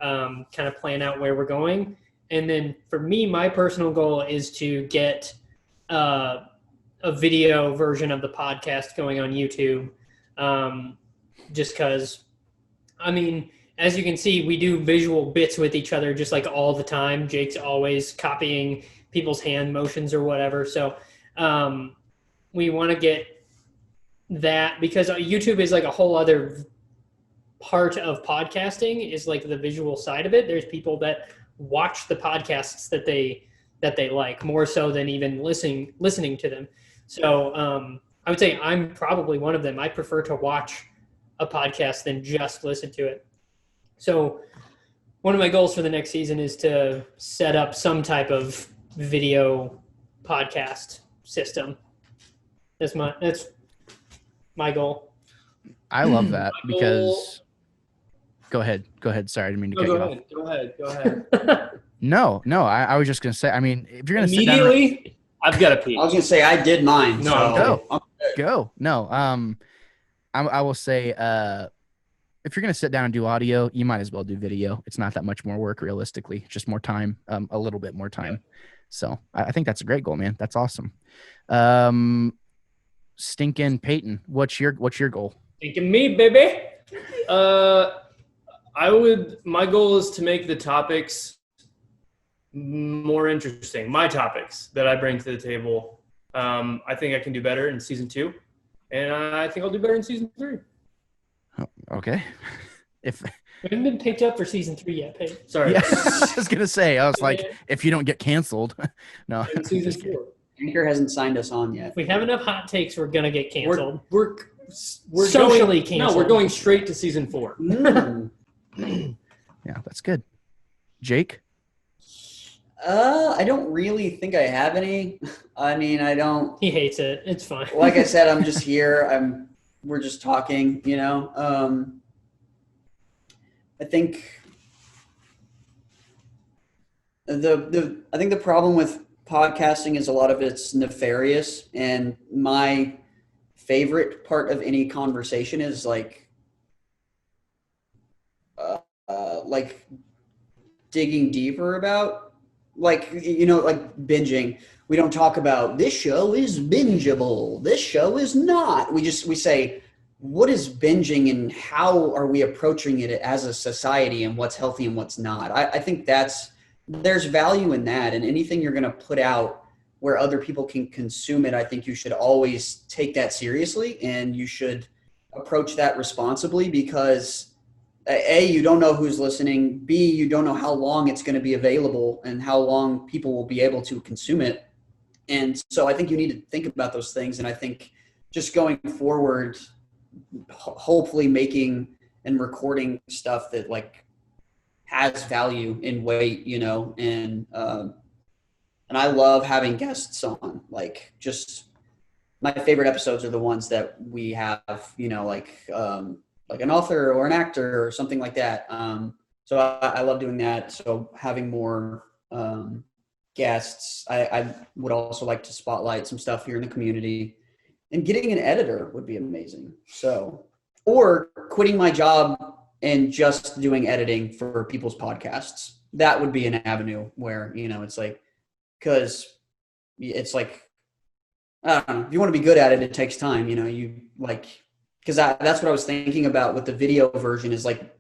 kind of plan out where we're going. And then for me, my personal goal is to get a video version of the podcast going on YouTube. Just because, as you can see, we do visual bits with each other just like all the time. Jake's always copying people's hand motions or whatever. So we want to get that, because YouTube is like a whole other part of podcasting, is like the visual side of it. There's people that watch the podcasts that they like more so than even listening to them. So I would say I'm probably one of them. I prefer to watch a podcast than just listen to it. So one of my goals for the next season is to set up some type of video podcast system. That's my goal. I love that because go ahead. Sorry, I didn't mean to cut you off. Go ahead. No. I was just going to say, if you're going to Immediately, I've got to pee. I was going to say I did mine. No, go. No. I will say, if you're going to sit down and do audio, you might as well do video. It's not that much more work, realistically, just more time, a little bit more time. Yeah. So I think that's a great goal, man. That's awesome. Stinking Peyton, what's your goal? Stinking me, baby. My goal is to make the topics more interesting. My topics that I bring to the table. I think I can do better in season 2, and I think I'll do better in season 3. Oh, okay. We haven't been picked up for season 3 yet, Peyton. Sorry. Yeah, I was gonna say. I was like, if you don't get canceled, no. Season 4. Anchor hasn't signed us on yet. If we have enough hot takes, we're gonna get canceled. We're socially canceled. No, we're going straight to season 4. Yeah, that's good. Jake? I don't really think I have any. I don't. He hates it. It's fine. Like I said, I'm just here. We're just talking, I think the problem with podcasting is a lot of it's nefarious, and my favorite part of any conversation is like digging deeper about, like binging. We don't talk about this show is bingeable, this show is not. We say, what is binging and how are we approaching it as a society, and what's healthy and what's not. I think there's value in that, and anything you're going to put out where other people can consume it, I think you should always take that seriously, and you should approach that responsibly, because A, you don't know who's listening. B, you don't know how long it's going to be available and how long people will be able to consume it. And so I think you need to think about those things. And I think just going forward, hopefully making and recording stuff that has value in weight, and I love having guests on. Just my favorite episodes are the ones that we have, like an author or an actor or something like that. So I love doing that. So having more guests, I would also like to spotlight some stuff here in the community, and getting an editor would be amazing. So, or quitting my job and just doing editing for people's podcasts. That would be an avenue where, it's like, because it's like, I don't know, if you want to be good at it, it takes time, you like, because that's what I was thinking about with the video version is like,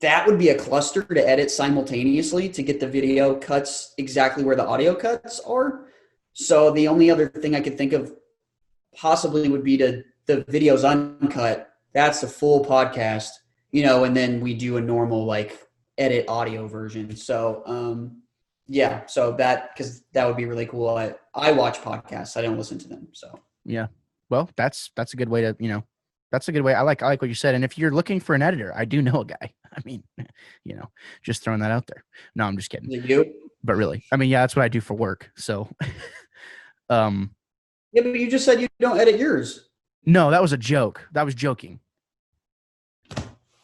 that would be a cluster to edit simultaneously to get the video cuts exactly where the audio cuts are. So the only other thing I could think of possibly would be the videos uncut. That's the full podcast, and then we do a normal like edit audio version. So, yeah, so because that would be really cool. I watch podcasts. I don't listen to them. So yeah, well, that's a good way to, that's a good way. I like what you said. And if you're looking for an editor, I do know a guy. I mean, just throwing that out there. No, I'm just kidding. is it you? But really, I mean, yeah, that's what I do for work. So, Yeah, but you just said you don't edit yours. no, that was a joke. That was joking.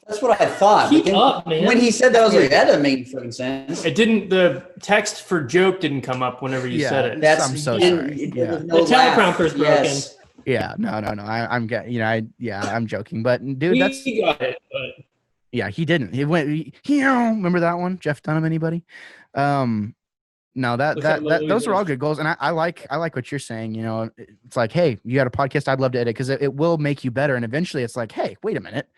That's what I thought. Keep up, man. When he said that, I was like, that doesn't make fucking sense. It didn't. The text for joke didn't come up whenever you said it. I'm so sorry. Yeah. The teleprompter's broken. Yes. Yeah, no. I'm getting, I'm joking, but dude, that's We got it. But yeah. He didn't. He went. Remember that one, Jeff Dunham? Anybody? No, those are all good goals, and I like what you're saying. It's like, hey, you got a podcast, I'd love to edit because it will make you better, and eventually, it's like, hey, wait a minute,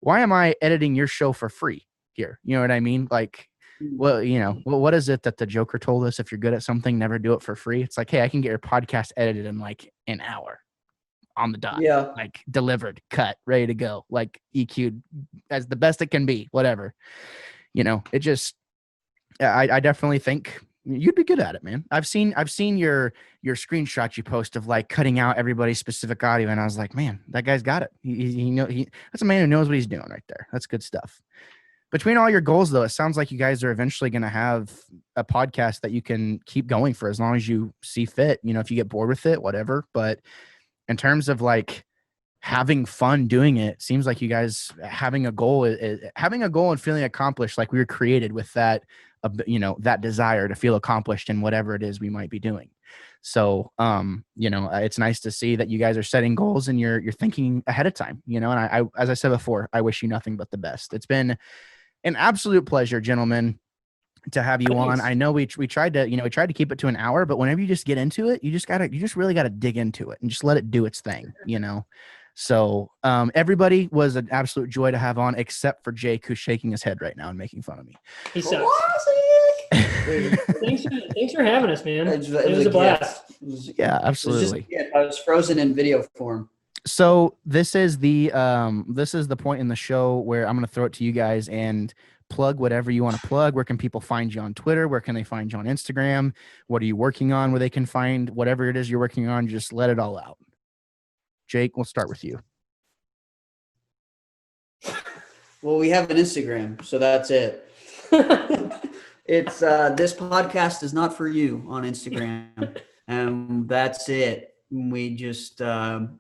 why am I editing your show for free here? You know what I mean? Like, well, what is it that the Joker told us? If you're good at something, never do it for free. It's like, hey, I can get your podcast edited in like an hour on the dot. Yeah. Like delivered, cut, ready to go, like EQ'd as the best it can be, whatever. It just, I definitely think you'd be good at it, man. I've seen your screenshots you post of like cutting out everybody's specific audio, and I was like, man, that guy's got it. That's a man who knows what he's doing right there. That's good stuff. Between all your goals, though, it sounds like you guys are eventually going to have a podcast that you can keep going for as long as you see fit. If you get bored with it, whatever. But in terms of like having fun doing it, seems like you guys having a goal and feeling accomplished, like we were created with that. That desire to feel accomplished in whatever it is we might be doing. So, it's nice to see that you guys are setting goals and you're thinking ahead of time, and I, as I said before, I wish you nothing but the best. It's been an absolute pleasure, gentlemen, to have you on. I know we tried to keep it to an hour, but whenever you just get into it, you just really got to dig into it and just let it do its thing, So everybody was an absolute joy to have on, except for Jake, who's shaking his head right now and making fun of me. he sucks. Thanks for having us, man. It was a blast. Yeah, absolutely. I was frozen in video form. So this is the point in the show where I'm going to throw it to you guys and plug whatever you want to plug. Where can people find you on Twitter? Where can they find you on Instagram? What are you working on? Where they can find whatever it is you're working on? Just let it all out. Jake, we'll start with you. Well, we have an Instagram, so that's it. It's this podcast is not for you on Instagram, and that's it. We just You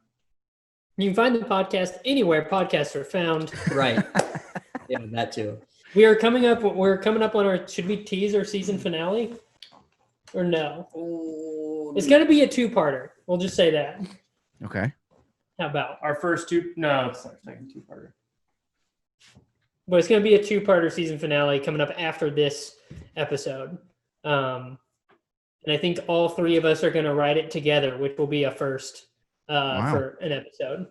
can find the podcast anywhere podcasts are found. right, yeah, that too. We're coming up on our. Should we tease our season finale, or no? It's gonna be a two-parter. We'll just say that. Okay. How about? Our first two? No, it's our second two-parter. But it's going to be a two-parter season finale coming up after this episode. And I think all three of us are going to write it together, which will be a first for an episode.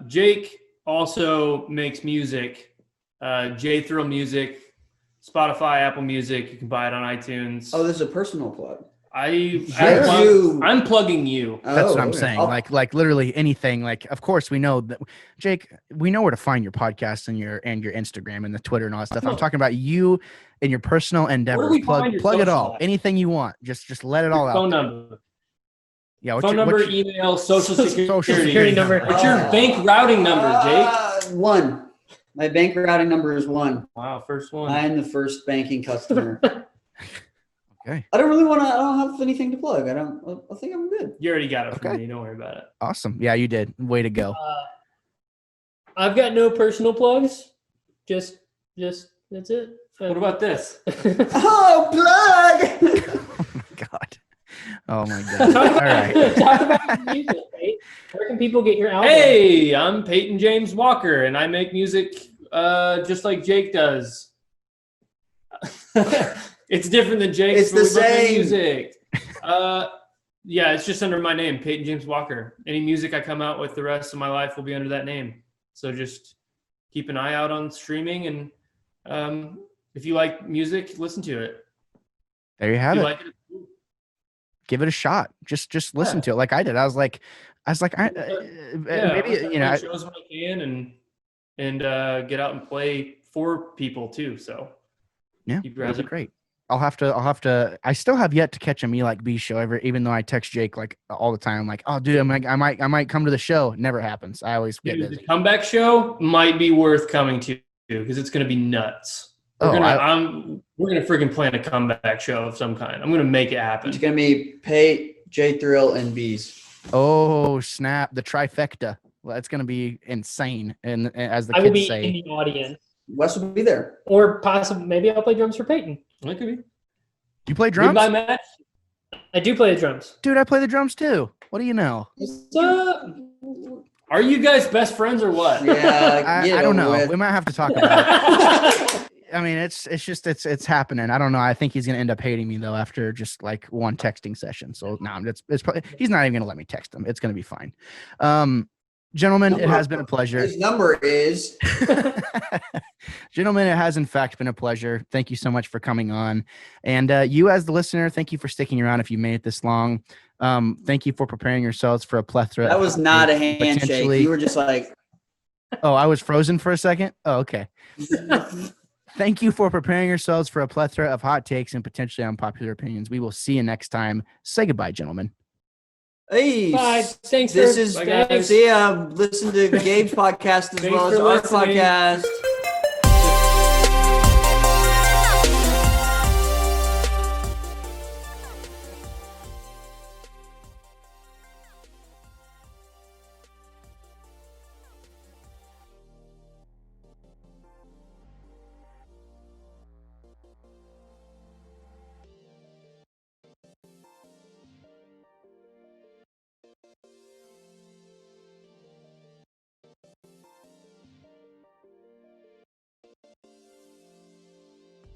Jake also makes music. J-Thrill Music, Spotify, Apple Music. You can buy it on iTunes. Oh, this is a personal plug. I'm plugging you. That's what I'm saying. Like literally anything. Like, of course, we know that, Jake. We know where to find your podcast and your Instagram and the Twitter and all that stuff. I'm talking about you and your personal endeavors. Plug it all. Anything you want. Just let it all out. Phone number. Yeah. Phone number, email, social security number. What's your bank routing number, Jake? 1. My bank routing number is 1. Wow, first one. I'm the first banking customer. Okay. I don't have anything to plug. I think I'm good. You already got it from me. Don't worry about it. Awesome. Yeah, you did. Way to go. I've got no personal plugs. Just that's it. What about this? Oh, plug! Oh my God. Oh my god! All right. Talk about your music, Peyton. Where can people get your album? Hey, I'm Peyton James Walker, and I make music just like Jake does. It's different than Jake's. It's the but we both make same. music. Yeah, it's just under my name, Peyton James Walker. Any music I come out with the rest of my life will be under that name. So just keep an eye out on streaming, and if you like music, listen to it. There you If have you it. like it, Give it a shot. Just listen to it like I did. I was like, maybe I you know. shows when I can, and get out and play for people too. So Yeah, keep your that'd eyes be up. great. I'll have to. I still have yet to catch a Me Like B show ever. Even though I text Jake like all the time, like, oh, dude, I might come to the show. Never happens. I always get Dude, the busy. comeback show might be worth coming to because it's going to be nuts. We're gonna freaking plan a comeback show of some kind. I'm gonna make it happen. It's gonna be Pate, J Thrill, and Bees. Oh snap! The trifecta. Well, it's gonna be insane. And as the I will kids be say, in the audience, Wes will be there. or possibly maybe I'll play drums for Peyton. That could be. you play drums, Goodbye, Matt. I do play the drums. dude. I play the drums too. What do you know? What's up? Are you guys best friends or what? Yeah, I don't know. We might have to talk about it. I mean, it's happening. I don't know. I think he's gonna end up hating me though after just like one texting session. So no, it's probably, he's not even gonna let me text him. It's gonna be fine. Gentlemen, it has been a pleasure. His number is. Gentlemen, it has in fact been a pleasure. Thank you so much for coming on, and you as the listener, thank you for sticking around. If you made it this long, thank you for preparing yourselves for a plethora. That was not a handshake. potentially- You were just like. Oh, I was frozen for a second. Oh, okay. Thank you for preparing yourselves for a plethora of hot takes and potentially unpopular opinions. We will see you next time. Say goodbye, gentlemen. Hey, Bye. Thanks. this for, is bye, guys. see. Listen to Gabe's podcast as Thanks well as for our listening. podcast.